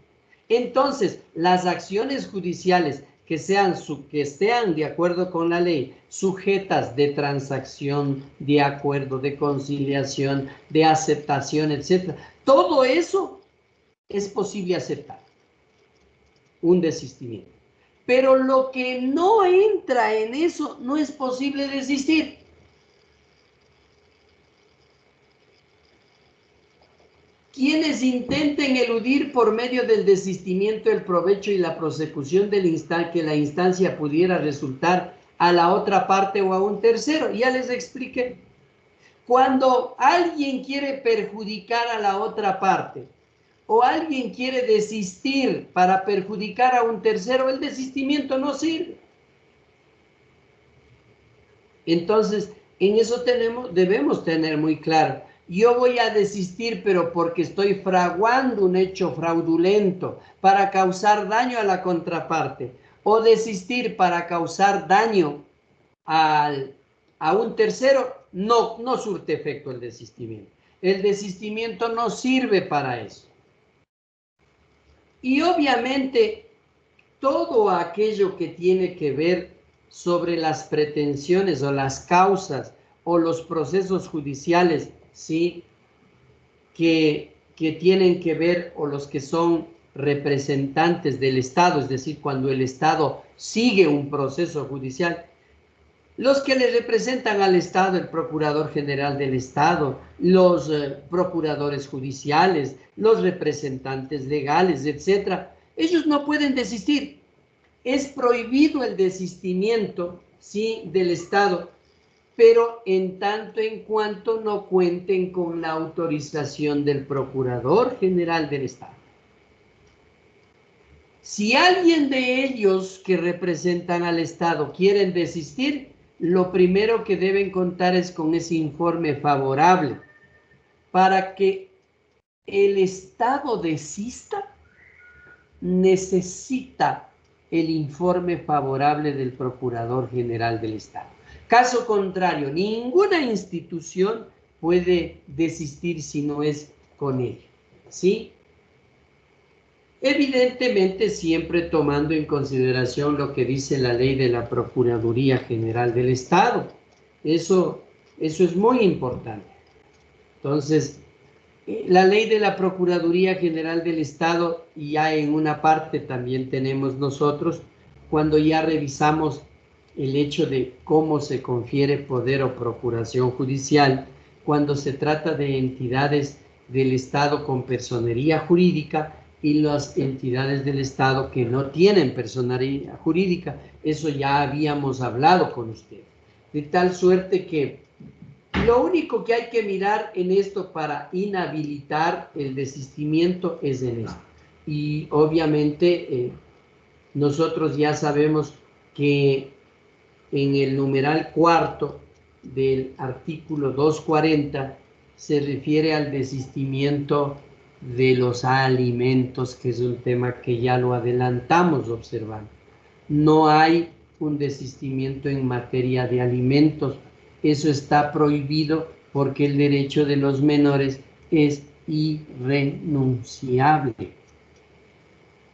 Entonces, las acciones judiciales que estén de acuerdo con la ley, sujetas de transacción, de acuerdo, de conciliación, de aceptación, etc. Todo eso es posible aceptar, un desistimiento. Pero lo que no entra en eso no es posible desistir. Quienes intenten eludir por medio del desistimiento el provecho y la prosecución del que la instancia pudiera resultar a la otra parte o a un tercero. Ya les expliqué. Cuando alguien quiere perjudicar a la otra parte o alguien quiere desistir para perjudicar a un tercero, el desistimiento no sirve. Entonces, en eso debemos tener muy claro. Yo voy a desistir, pero porque estoy fraguando un hecho fraudulento para causar daño a la contraparte, o desistir para causar daño a un tercero, no surte efecto el desistimiento. El desistimiento no sirve para eso. Y obviamente, todo aquello que tiene que ver sobre las pretensiones o las causas o los procesos judiciales, ¿sí?, que tienen que ver, o los que son representantes del Estado, es decir, cuando el Estado sigue un proceso judicial, los que le representan al Estado, el Procurador General del Estado, los procuradores judiciales, los representantes legales, etcétera, ellos no pueden desistir. Es prohibido el desistimiento, ¿sí?, del Estado, pero en tanto en cuanto no cuenten con la autorización del Procurador General del Estado. Si alguien de ellos que representan al Estado quieren desistir, lo primero que deben contar es con ese informe favorable. Para que el Estado desista, necesita el informe favorable del Procurador General del Estado. Caso contrario, ninguna institución puede desistir si no es con ella, ¿sí? Evidentemente, siempre tomando en consideración lo que dice la ley de la Procuraduría General del Estado. Eso es muy importante. Entonces, la ley de la Procuraduría General del Estado, y ya en una parte también tenemos nosotros, cuando ya revisamos el hecho de cómo se confiere poder o procuración judicial, cuando se trata de entidades del Estado con personería jurídica y las entidades del Estado que no tienen personería jurídica, eso ya habíamos hablado con usted. De tal suerte que lo único que hay que mirar en esto para inhabilitar el desistimiento es en esto. Y obviamente nosotros ya sabemos que en el numeral cuarto del artículo 240 se refiere al desistimiento de los alimentos, que es un tema que ya lo adelantamos observando. No hay un desistimiento en materia de alimentos. Eso está prohibido porque el derecho de los menores es irrenunciable.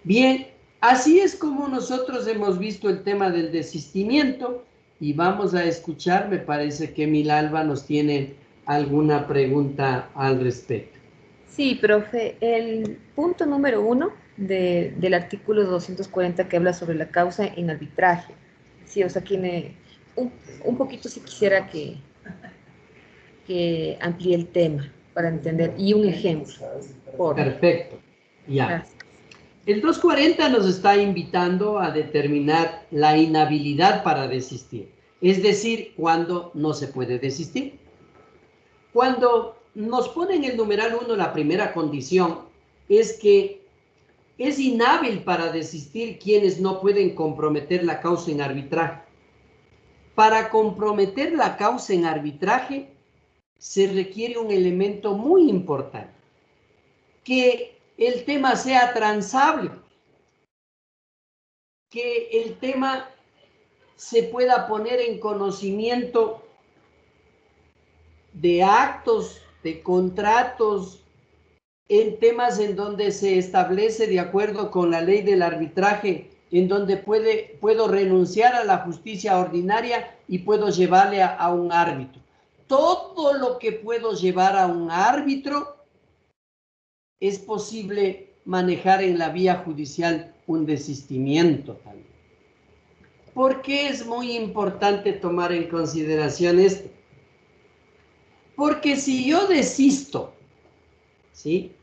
Bien, así es como nosotros hemos visto el tema del desistimiento, y vamos a escuchar, me parece que Milalba nos tiene alguna pregunta al respecto. Sí, profe, el punto número 1 del artículo 240 que habla sobre la causa en arbitraje. Sí, o sea, tiene un poquito, si quisiera que amplíe el tema para entender, y un ejemplo. Perfecto, ya. Gracias. El 240 nos está invitando a determinar la inhabilidad para desistir, es decir, cuando no se puede desistir. Cuando nos ponen el numeral 1, la primera condición es que es inhábil para desistir quienes no pueden comprometer la causa en arbitraje. Para comprometer la causa en arbitraje se requiere un elemento muy importante, que el tema sea transable, que el tema se pueda poner en conocimiento de actos, de contratos, en temas en donde se establece de acuerdo con la ley del arbitraje, en donde puedo renunciar a la justicia ordinaria y puedo llevarle a un árbitro. Todo lo que puedo llevar a un árbitro es posible manejar en la vía judicial un desistimiento también. ¿Por qué es muy importante tomar en consideración esto? Porque si yo desisto, ¿sí?,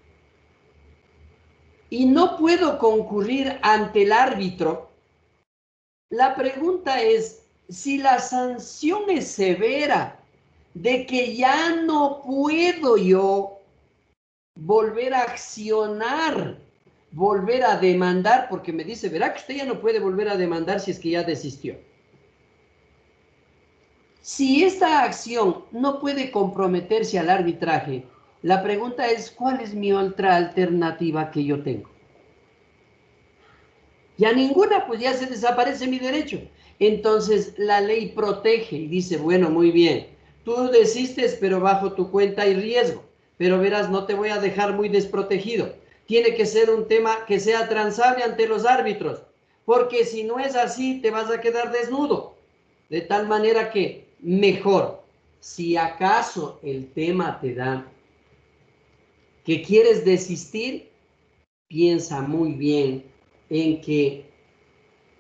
y no puedo concurrir ante el árbitro, la pregunta es, si la sanción es severa, de que ya no puedo yo volver a accionar, volver a demandar, porque me dice, verá que usted ya no puede volver a demandar si es que ya desistió. Si esta acción no puede comprometerse al arbitraje, la pregunta es, ¿cuál es mi otra alternativa que yo tengo? Ya ninguna, pues ya se desaparece mi derecho. Entonces la ley protege y dice, bueno, muy bien, tú desistes, pero bajo tu cuenta y riesgo. Pero verás, no te voy a dejar muy desprotegido. Tiene que ser un tema que sea transable ante los árbitros, porque si no es así, te vas a quedar desnudo. De tal manera que mejor, si acaso el tema te da que quieres desistir, piensa muy bien en que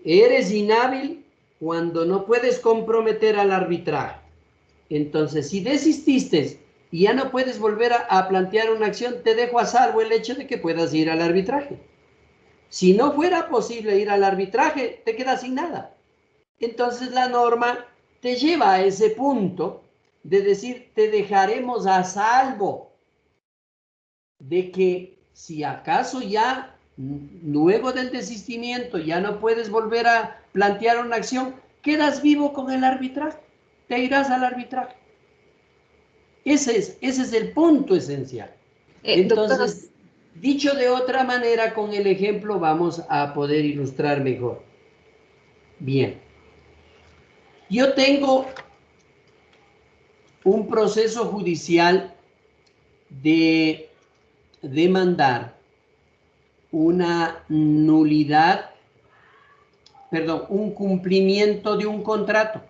eres inhábil cuando no puedes comprometer al arbitraje. Entonces, si desististe y ya no puedes volver a plantear una acción, te dejo a salvo el hecho de que puedas ir al arbitraje. Si no fuera posible ir al arbitraje, te quedas sin nada. Entonces la norma te lleva a ese punto de decir, te dejaremos a salvo de que si acaso ya luego del desistimiento ya no puedes volver a plantear una acción, quedas vivo con el arbitraje, te irás al arbitraje. Ese es el punto esencial. Entonces, dicho de otra manera, con el ejemplo vamos a poder ilustrar mejor. Bien. Yo tengo un proceso judicial de demandar una nulidad, perdón, un cumplimiento de un contrato.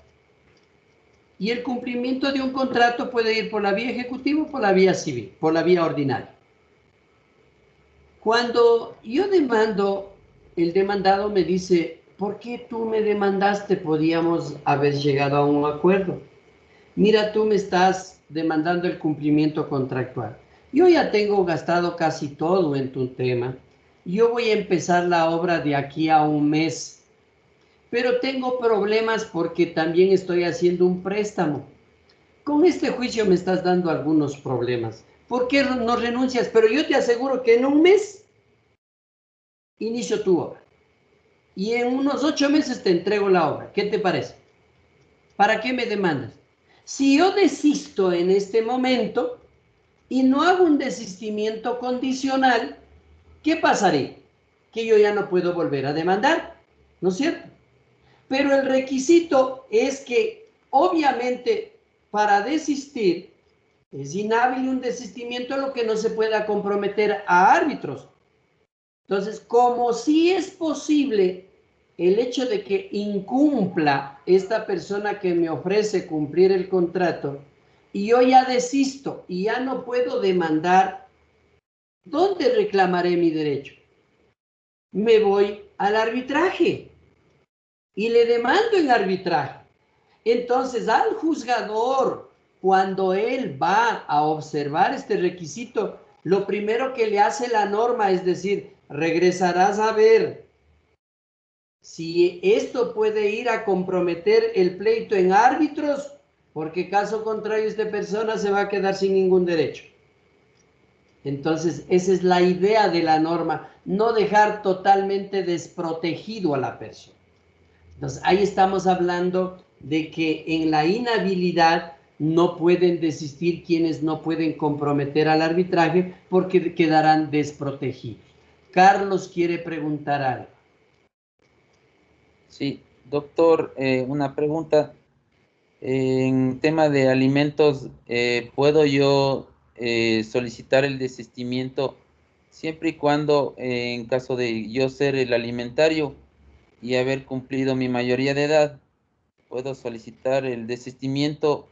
Y el cumplimiento de un contrato puede ir por la vía ejecutiva o por la vía civil, por la vía ordinaria. Cuando yo demando, el demandado me dice, ¿por qué tú me demandaste? Podíamos haber llegado a un acuerdo. Mira, tú me estás demandando el cumplimiento contractual. Yo ya tengo gastado casi todo en tu tema. Yo voy a empezar la obra de aquí a un mes. Pero tengo problemas porque también estoy haciendo un préstamo. Con este juicio me estás dando algunos problemas. ¿Por qué no renuncias? Pero yo te aseguro que en un mes inicio tu obra. Y en unos 8 meses te entrego la obra. ¿Qué te parece? ¿Para qué me demandas? Si yo desisto en este momento y no hago un desistimiento condicional, ¿qué pasaría? Que yo ya no puedo volver a demandar, ¿no es cierto? Pero el requisito es que, obviamente, para desistir, es inhábil un desistimiento lo que no se pueda comprometer a árbitros. Entonces, como sí es posible el hecho de que incumpla esta persona que me ofrece cumplir el contrato, y yo ya desisto y ya no puedo demandar, ¿dónde reclamaré mi derecho? Me voy al arbitraje y le demando en arbitraje. Entonces, al juzgador, cuando él va a observar este requisito, lo primero que le hace la norma es decir, regresarás a ver si esto puede ir a comprometer el pleito en árbitros, porque caso contrario esta persona se va a quedar sin ningún derecho. Entonces, esa es la idea de la norma, no dejar totalmente desprotegido a la persona. Entonces, ahí estamos hablando de que en la inhabilidad no pueden desistir quienes no pueden comprometer al arbitraje porque quedarán desprotegidos. Carlos quiere preguntar algo. Sí, doctor, una pregunta. En tema de alimentos, ¿puedo yo solicitar el desistimiento siempre y cuando, en caso de yo ser el alimentario y haber cumplido mi mayoría de edad, puedo solicitar el desistimiento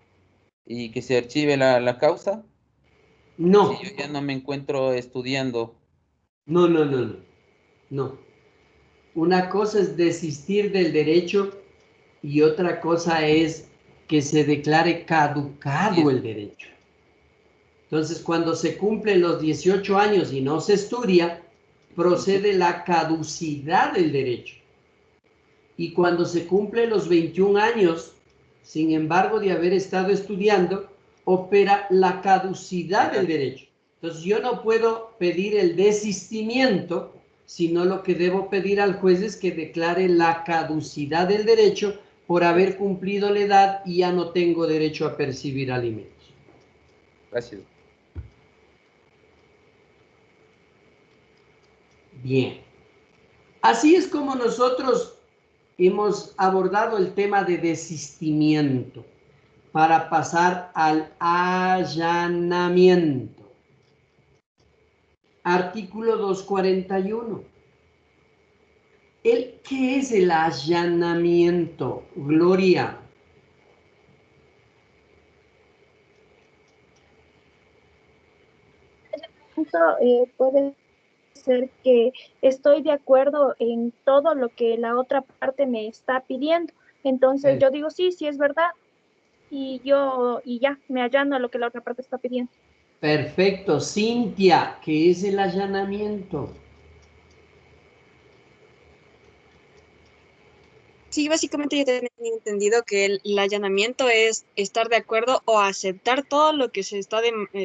y que se archive la causa? No. Si yo ya no me encuentro estudiando. No. Una cosa es desistir del derecho y otra cosa es que se declare caducado el derecho. Entonces, cuando se cumplen los 18 años y no se estudia, procede la caducidad del derecho. Y cuando se cumplen los 21 años, sin embargo de haber estado estudiando, opera la caducidad del derecho. Entonces, yo no puedo pedir el desistimiento, sino lo que debo pedir al juez es que declare la caducidad del derecho por haber cumplido la edad y ya no tengo derecho a percibir alimentos. Gracias. Bien. Así es como nosotros hemos abordado el tema de desistimiento para pasar al allanamiento. Artículo 241. ¿Qué es el allanamiento? Gloria. Puede ser que estoy de acuerdo en todo lo que la otra parte me está pidiendo. Entonces yo digo, sí, sí es verdad. Y ya, me allano a lo que la otra parte está pidiendo. Perfecto. Cintia, ¿qué es el allanamiento? Sí, básicamente yo también he entendido que el allanamiento es estar de acuerdo o aceptar todo lo que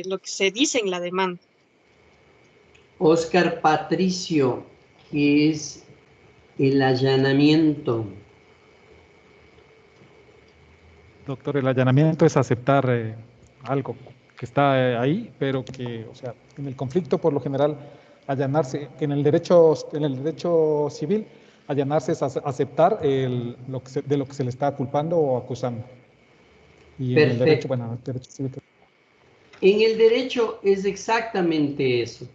lo que se dice en la demanda. Oscar Patricio, ¿qué es el allanamiento? Doctor, el allanamiento es aceptar algo que está ahí, pero que, o sea, en el conflicto por lo general allanarse, en el derecho civil, allanarse es aceptar de lo que se le está culpando o acusando. Y en el derecho, bueno, el derecho civil. En el derecho es exactamente eso.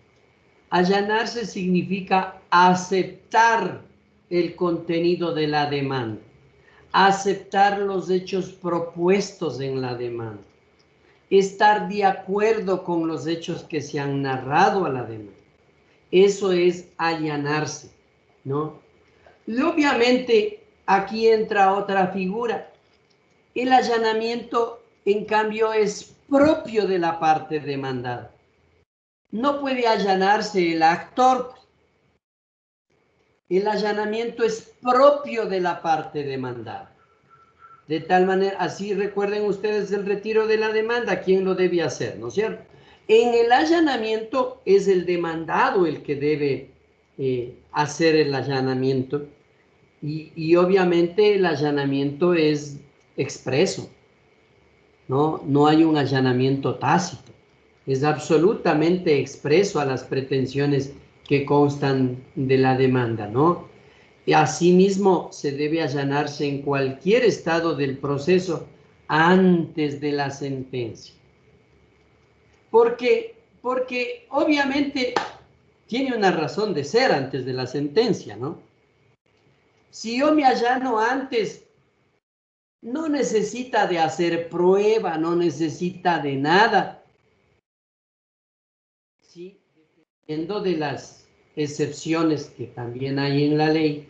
Allanarse significa aceptar el contenido de la demanda, aceptar los hechos propuestos en la demanda, estar de acuerdo con los hechos que se han narrado a la demanda. Eso es allanarse, ¿no? Y obviamente aquí entra otra figura. El allanamiento, en cambio, es propio de la parte demandada. No puede allanarse el actor. El allanamiento es propio de la parte demandada. De tal manera, así recuerden ustedes el retiro de la demanda, ¿quién lo debe hacer? ¿No es cierto? En el allanamiento es el demandado el que debe hacer el allanamiento y obviamente el allanamiento es expreso, ¿no? No hay un allanamiento tácito, es absolutamente expreso a las pretensiones que constan de la demanda, ¿no? Y asimismo se debe allanarse en cualquier estado del proceso antes de la sentencia. Porque obviamente tiene una razón de ser antes de la sentencia, ¿no? Si yo me allano antes, no necesita de hacer prueba, no necesita de nada. Sí, dependiendo de las excepciones que también hay en la ley.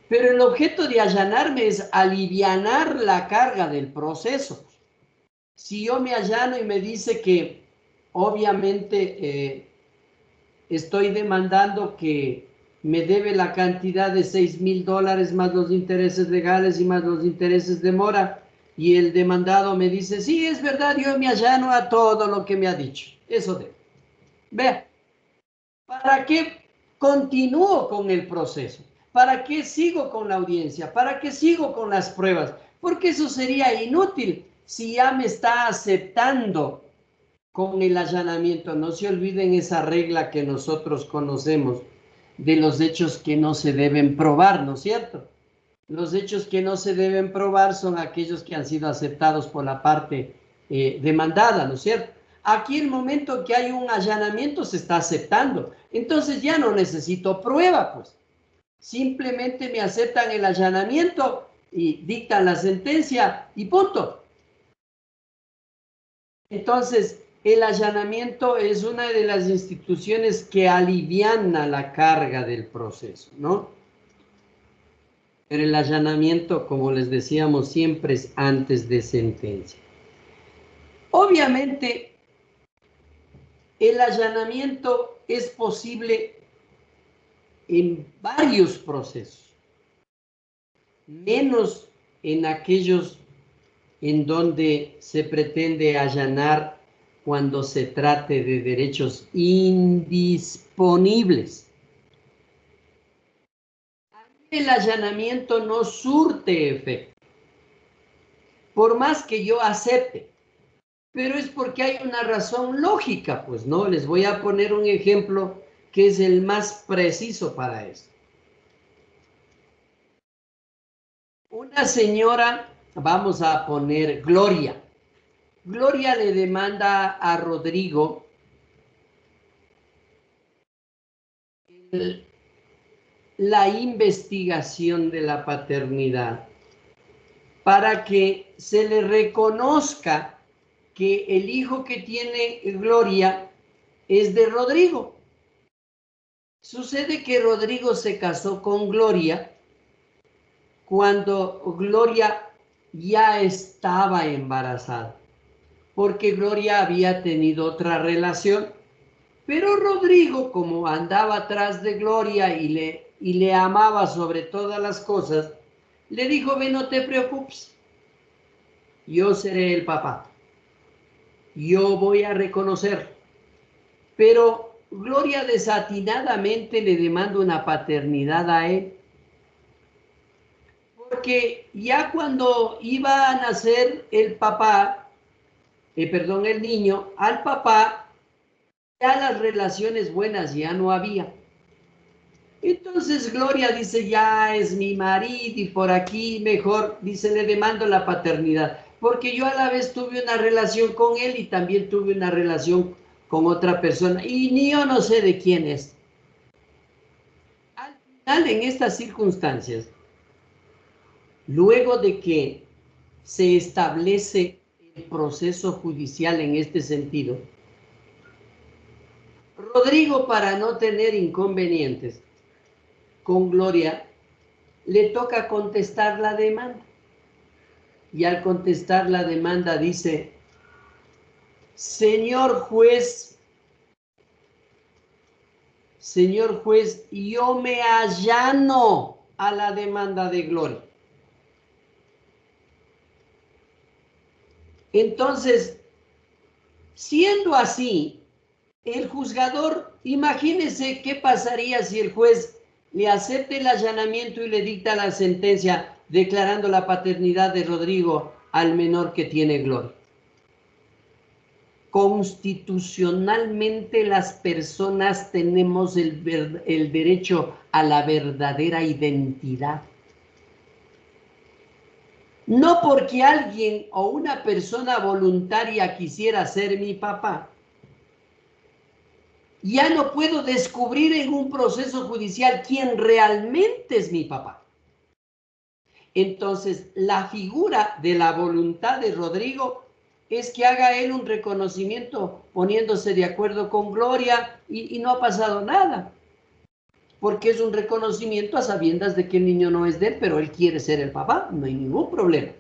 Pero el objeto de allanarme es alivianar la carga del proceso. Si yo me allano y me dice que obviamente estoy demandando que me debe la cantidad de $6,000 más los intereses legales y más los intereses de mora, y el demandado me dice, sí, es verdad, yo me allano a todo lo que me ha dicho. Eso debe. Vea, ¿para qué continúo con el proceso? ¿Para qué sigo con la audiencia? ¿Para qué sigo con las pruebas? Porque eso sería inútil si ya me está aceptando con el allanamiento. No se olviden esa regla que nosotros conocemos de los hechos que no se deben probar, ¿no es cierto? Los hechos que no se deben probar son aquellos que han sido aceptados por la parte demandada, ¿no es cierto? Aquí el momento que hay un allanamiento se está aceptando. Entonces ya no necesito prueba, pues. Simplemente me aceptan el allanamiento y dictan la sentencia y punto. Entonces, el allanamiento es una de las instituciones que aliviana la carga del proceso, ¿no? Pero el allanamiento, como les decíamos, siempre es antes de sentencia. Obviamente, el allanamiento es posible en varios procesos, menos en aquellos en donde se pretende allanar cuando se trate de derechos indisponibles. El allanamiento no surte efecto, por más que yo acepte, pero es porque hay una razón lógica, pues no, les voy a poner un ejemplo que es el más preciso para esto. Una señora, vamos a poner Gloria. Gloria le demanda a Rodrigo la investigación de la paternidad para que se le reconozca que el hijo que tiene Gloria es de Rodrigo. Sucede que Rodrigo se casó con Gloria cuando Gloria ya estaba embarazada, porque Gloria había tenido otra relación, pero Rodrigo, como andaba atrás de Gloria y le amaba sobre todas las cosas, le dijo: ve, no te preocupes, yo seré el papá, yo voy a reconocerlo. Pero Gloria desatinadamente le demanda una paternidad a él, porque ya cuando iba a nacer el papá, el niño, al papá, ya las relaciones buenas ya no había. Entonces Gloria dice: ya es mi marido y por aquí mejor, dice, le demando la paternidad, porque yo a la vez tuve una relación con él y también tuve una relación con otra persona y ni yo no sé de quién es. Al final, en estas circunstancias, luego de que se establece el proceso judicial en este sentido, Rodrigo, para no tener inconvenientes con Gloria, le toca contestar la demanda. Y al contestar la demanda dice: señor juez, yo me allano a la demanda de Gloria. Entonces, siendo así, el juzgador, imagínese qué pasaría si el juez le acepta el allanamiento y le dicta la sentencia declarando la paternidad de Rodrigo al menor que tiene Gloria. Constitucionalmente las personas tenemos el derecho a la verdadera identidad. No porque alguien o una persona voluntaria quisiera ser mi papá, ya no puedo descubrir en un proceso judicial quién realmente es mi papá. Entonces, la figura de la voluntad de Rodrigo es que haga él un reconocimiento poniéndose de acuerdo con Gloria y no ha pasado nada. Porque es un reconocimiento a sabiendas de que el niño no es de él, pero él quiere ser el papá, no hay ningún problema.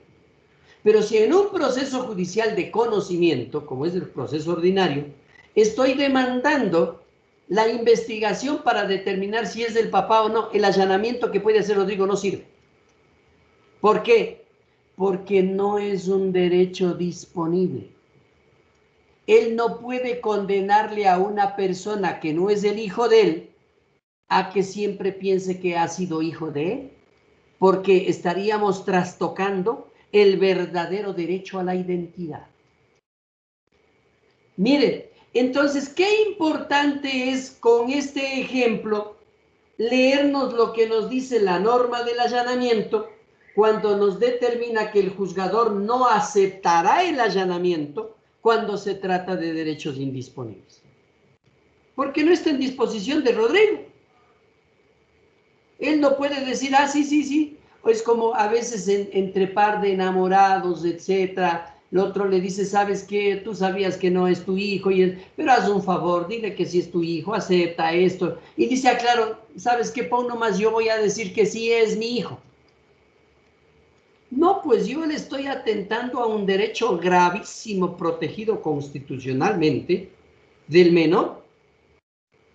Pero si en un proceso judicial de conocimiento, como es el proceso ordinario, estoy demandando la investigación para determinar si es del papá o no, el allanamiento que puede hacer Rodrigo no sirve. ¿Por qué? Porque no es un derecho disponible. él no puede condenarle a una persona que no es el hijo de él a que siempre piense que ha sido hijo de él, porque estaríamos trastocando el verdadero derecho a la identidad. Miren, entonces, qué importante es con este ejemplo leernos lo que nos dice la norma del allanamiento cuando nos determina que el juzgador no aceptará el allanamiento cuando se trata de derechos indisponibles. Porque no está en disposición de Rodrigo. Él no puede decir, ah, sí, sí, sí. O es como a veces entre par de enamorados, etcétera. El otro le dice, ¿sabes qué? Tú sabías que no es tu hijo, pero haz un favor, dile que sí es tu hijo, acepta esto. Y dice, ah, claro, ¿sabes qué? Pon nomás, yo voy a decir que sí es mi hijo. No, pues yo le estoy atentando a un derecho gravísimo protegido constitucionalmente del menor,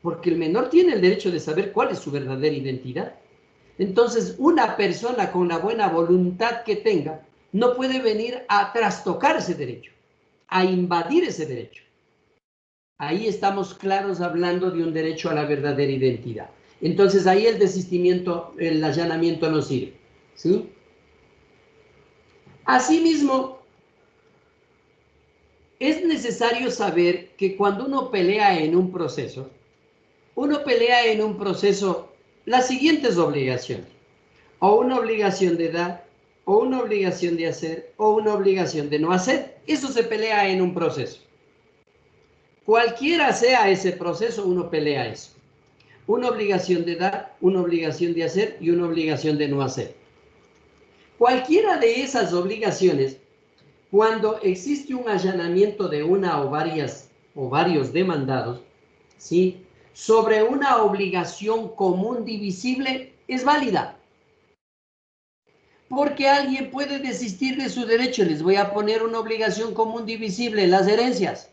porque el menor tiene el derecho de saber cuál es su verdadera identidad. Entonces, una persona con la buena voluntad que tenga no puede venir a trastocar ese derecho, a invadir ese derecho. Ahí estamos claros hablando de un derecho a la verdadera identidad. Entonces, ahí el desistimiento, el allanamiento no sirve, ¿sí? Asimismo, es necesario saber que cuando uno pelea en un proceso las siguientes obligaciones, o una obligación de dar, o una obligación de hacer, o una obligación de no hacer. Eso se pelea en un proceso. Cualquiera sea ese proceso, uno pelea eso. Una obligación de dar, una obligación de hacer y una obligación de no hacer. Cualquiera de esas obligaciones, cuando existe un allanamiento de una o varios demandados, ¿sí?, sobre una obligación común divisible, es válida. Porque alguien puede desistir de su derecho. Les voy a poner una obligación común divisible, las herencias.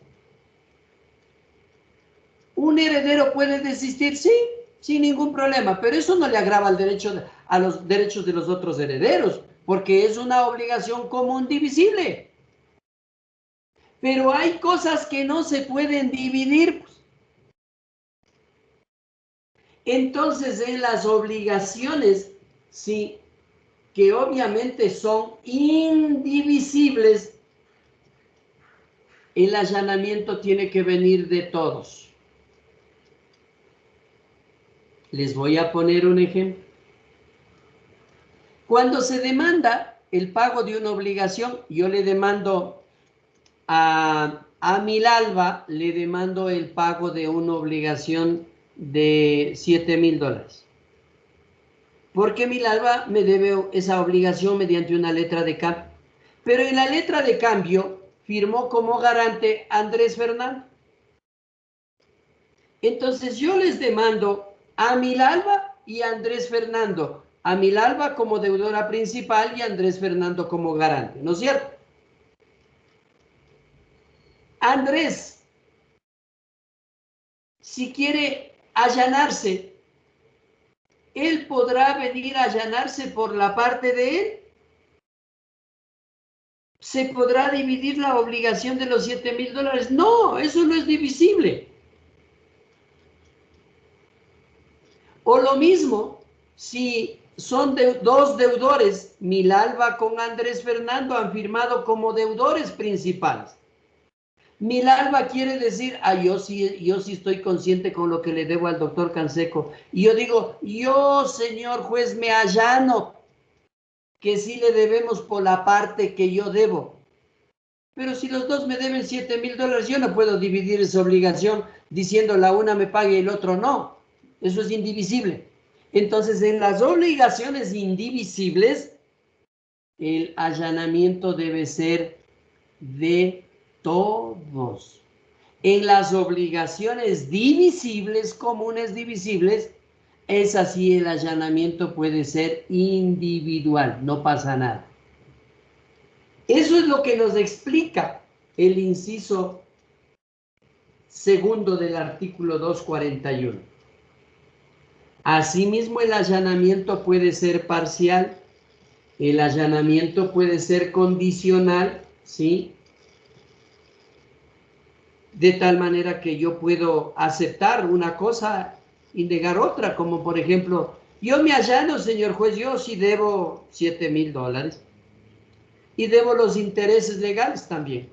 ¿Un heredero puede desistir? Sí, sin ningún problema, pero eso no le agrava al derecho, a los derechos de los otros herederos, porque es una obligación común divisible. Pero hay cosas que no se pueden dividir. Entonces, en las obligaciones, sí, que obviamente son indivisibles, el allanamiento tiene que venir de todos. Les voy a poner un ejemplo. Cuando se demanda el pago de una obligación, yo le demando a Milalba, le demando el pago de una obligación de $7,000. Porque Milalba me debe esa obligación mediante una letra de cambio. Pero en la letra de cambio firmó como garante Andrés Fernando. Entonces yo les demando a Milalba y a Andrés Fernando. A Milalba como deudora principal y a Andrés Fernando como garante, ¿no es cierto? Andrés, si quiere allanarse, ¿él podrá venir a allanarse por la parte de él? ¿Se podrá dividir la obligación de los $7,000? No, eso no es divisible. O lo mismo, si son dos deudores, Milalba con Andrés Fernando han firmado como deudores principales. Milalba quiere decir, yo sí estoy consciente con lo que le debo al doctor Canseco. Y yo digo, yo, señor juez, me allano que sí le debemos por la parte que yo debo. Pero si los dos me deben $7,000, yo no puedo dividir esa obligación diciendo la una me pague y el otro no. Eso es indivisible. Entonces, en las obligaciones indivisibles, el allanamiento debe ser de todos. En las obligaciones divisibles, comunes divisibles, es así, el allanamiento puede ser individual, no pasa nada. Eso es lo que nos explica el inciso segundo del artículo 241. Asimismo, el allanamiento puede ser parcial, el allanamiento puede ser condicional, ¿sí? de tal manera que yo puedo aceptar una cosa y negar otra, como por ejemplo, yo me allano, señor juez, yo sí debo $7,000 y debo los intereses legales también.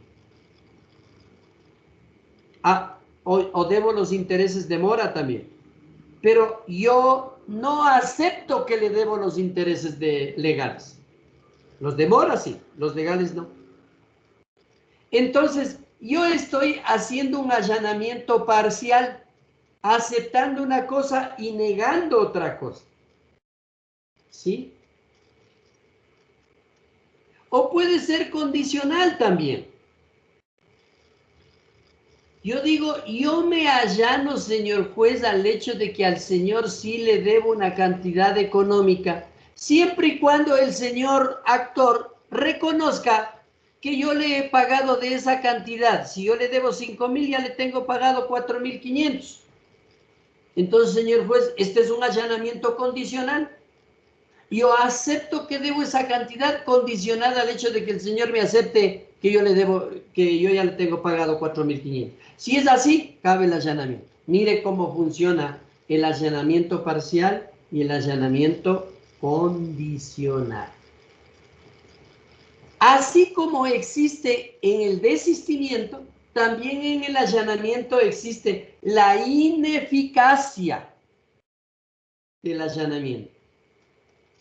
O debo los intereses de mora también. Pero yo no acepto que le debo los intereses legales. Los de mora sí, los legales no. Entonces, yo estoy haciendo un allanamiento parcial, aceptando una cosa y negando otra cosa. ¿Sí? O puede ser condicional también. Yo digo, yo me allano, señor juez, al hecho de que al señor sí le debo una cantidad económica, siempre y cuando el señor actor reconozca que yo le he pagado de esa cantidad. Si yo le debo 5,000, ya le tengo pagado 4,500. Entonces, señor juez, este es un allanamiento condicional. Yo acepto que debo esa cantidad condicionada al hecho de que el señor me acepte que yo le debo, que yo ya le tengo pagado 4,500. Si es así, cabe el allanamiento. Mire cómo funciona el allanamiento parcial y el allanamiento condicional. Así como existe en el desistimiento, también en el allanamiento existe la ineficacia del allanamiento.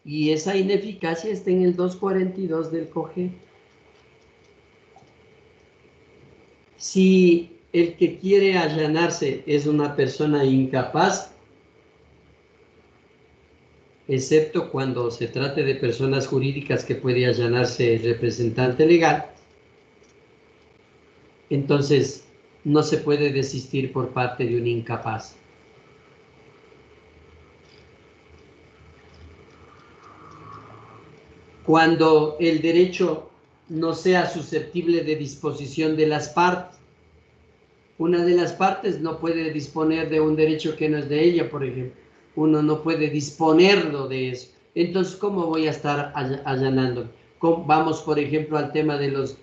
Y esa ineficacia está en el 242 del COGE. Si el que quiere allanarse es una persona incapaz, excepto cuando se trate de personas jurídicas que puede allanarse el representante legal, entonces no se puede desistir por parte de un incapaz. Cuando el derecho no sea susceptible de disposición de las partes. Una de las partes no puede disponer de un derecho que no es de ella, por ejemplo. Uno no puede disponerlo de eso. Entonces, ¿cómo voy a estar allanando? Vamos, por ejemplo, al tema de los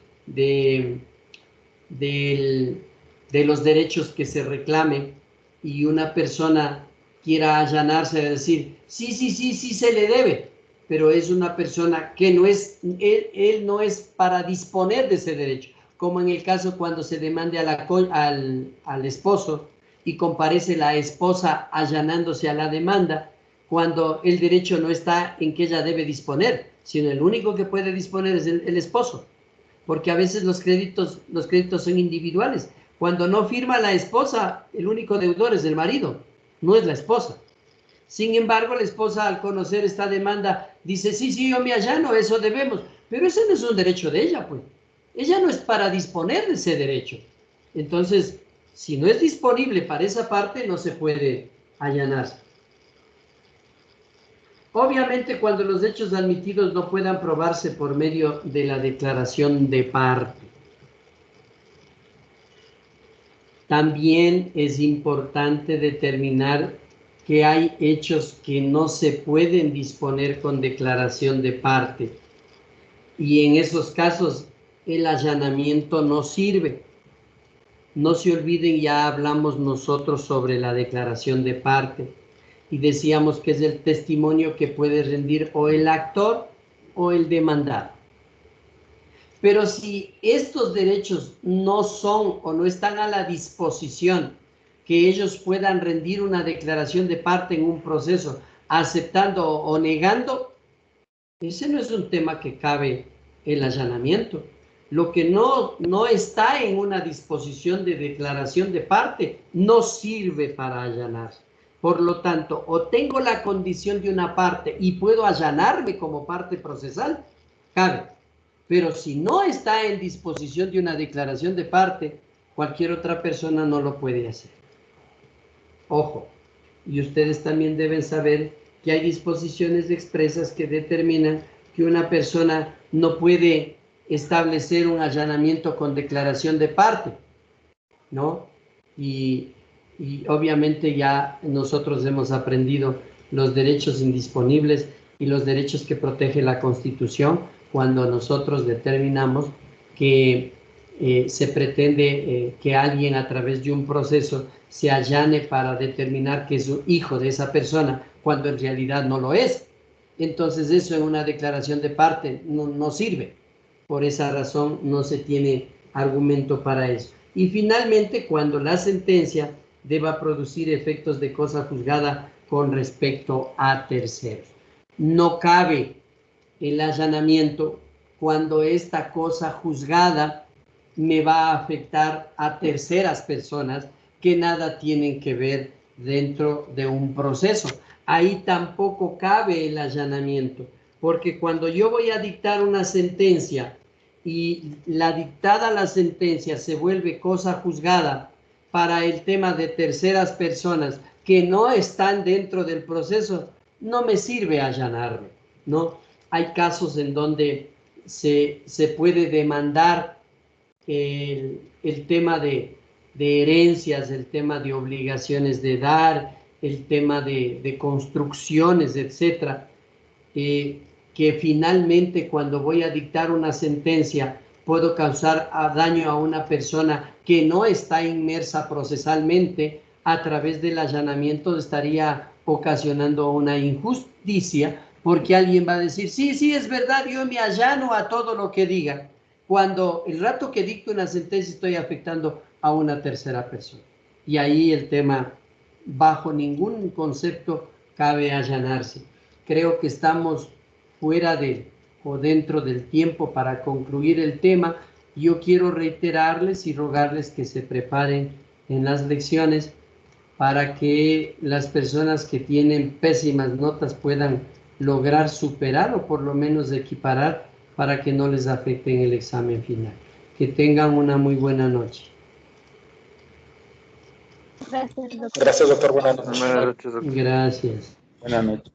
derechos que se reclamen y una persona quiera allanarse a decir, sí se le debe, pero es una persona que no es, él no es para disponer de ese derecho, como en el caso cuando se demande al esposo y comparece la esposa allanándose a la demanda, cuando el derecho no está en que ella debe disponer, sino el único que puede disponer es el esposo, porque a veces los créditos son individuales. Cuando no firma la esposa, el único deudor es el marido, no es la esposa. Sin embargo, la esposa, al conocer esta demanda, dice, sí, yo me allano, eso debemos. Pero ese no es un derecho de ella, pues. Ella no es para disponer de ese derecho. Entonces, si no es disponible para esa parte, no se puede allanar. Obviamente, cuando los hechos admitidos no puedan probarse por medio de la declaración de parte. También es importante determinar que hay hechos que no se pueden disponer con declaración de parte. Y en esos casos, el allanamiento no sirve. No se olviden, ya hablamos nosotros sobre la declaración de parte. Y decíamos que es el testimonio que puede rendir o el actor o el demandado. Pero si estos derechos no son o no están a la disposición que ellos puedan rendir una declaración de parte en un proceso, aceptando o negando, ese no es un tema que cabe el allanamiento. Lo que no está en una disposición de declaración de parte no sirve para allanar. Por lo tanto, o tengo la condición de una parte y puedo allanarme como parte procesal, cabe. Pero si no está en disposición de una declaración de parte, cualquier otra persona no lo puede hacer. Ojo, y ustedes también deben saber que hay disposiciones expresas que determinan que una persona no puede establecer un allanamiento con declaración de parte, ¿no? Y obviamente ya nosotros hemos aprendido los derechos indisponibles y los derechos que protege la Constitución cuando nosotros determinamos que se pretende que alguien a través de un proceso se allane para determinar que es un hijo de esa persona, cuando en realidad no lo es. Entonces eso en una declaración de parte no sirve. Por esa razón no se tiene argumento para eso. Y finalmente, cuando la sentencia deba producir efectos de cosa juzgada con respecto a terceros. No cabe el allanamiento cuando esta cosa juzgada me va a afectar a terceras personas que nada tienen que ver dentro de un proceso. Ahí tampoco cabe el allanamiento, porque cuando yo voy a dictar una sentencia y la dictada la sentencia se vuelve cosa juzgada para el tema de terceras personas que no están dentro del proceso, no me sirve allanarme, ¿no? Hay casos en donde se puede demandar el tema de herencias, el tema de obligaciones de dar, el tema de construcciones, etcétera, que finalmente cuando voy a dictar una sentencia puedo causar daño a una persona que no está inmersa procesalmente. A través del allanamiento estaría ocasionando una injusticia, porque alguien va a decir, sí, es verdad, yo me allano a todo lo que diga, cuando el rato que dicto una sentencia estoy afectando a una tercera persona. Y ahí el tema, bajo ningún concepto, cabe allanarse. Creo que estamos fuera de o dentro del tiempo para concluir el tema. Yo quiero reiterarles y rogarles que se preparen en las lecciones para que las personas que tienen pésimas notas puedan lograr superar o por lo menos equiparar para que no les afecte en el examen final. Que tengan una muy buena noche. Gracias, doctor. Gracias, doctor. Buenas noches. Buenas noches, doctor. Gracias. Buenas noches.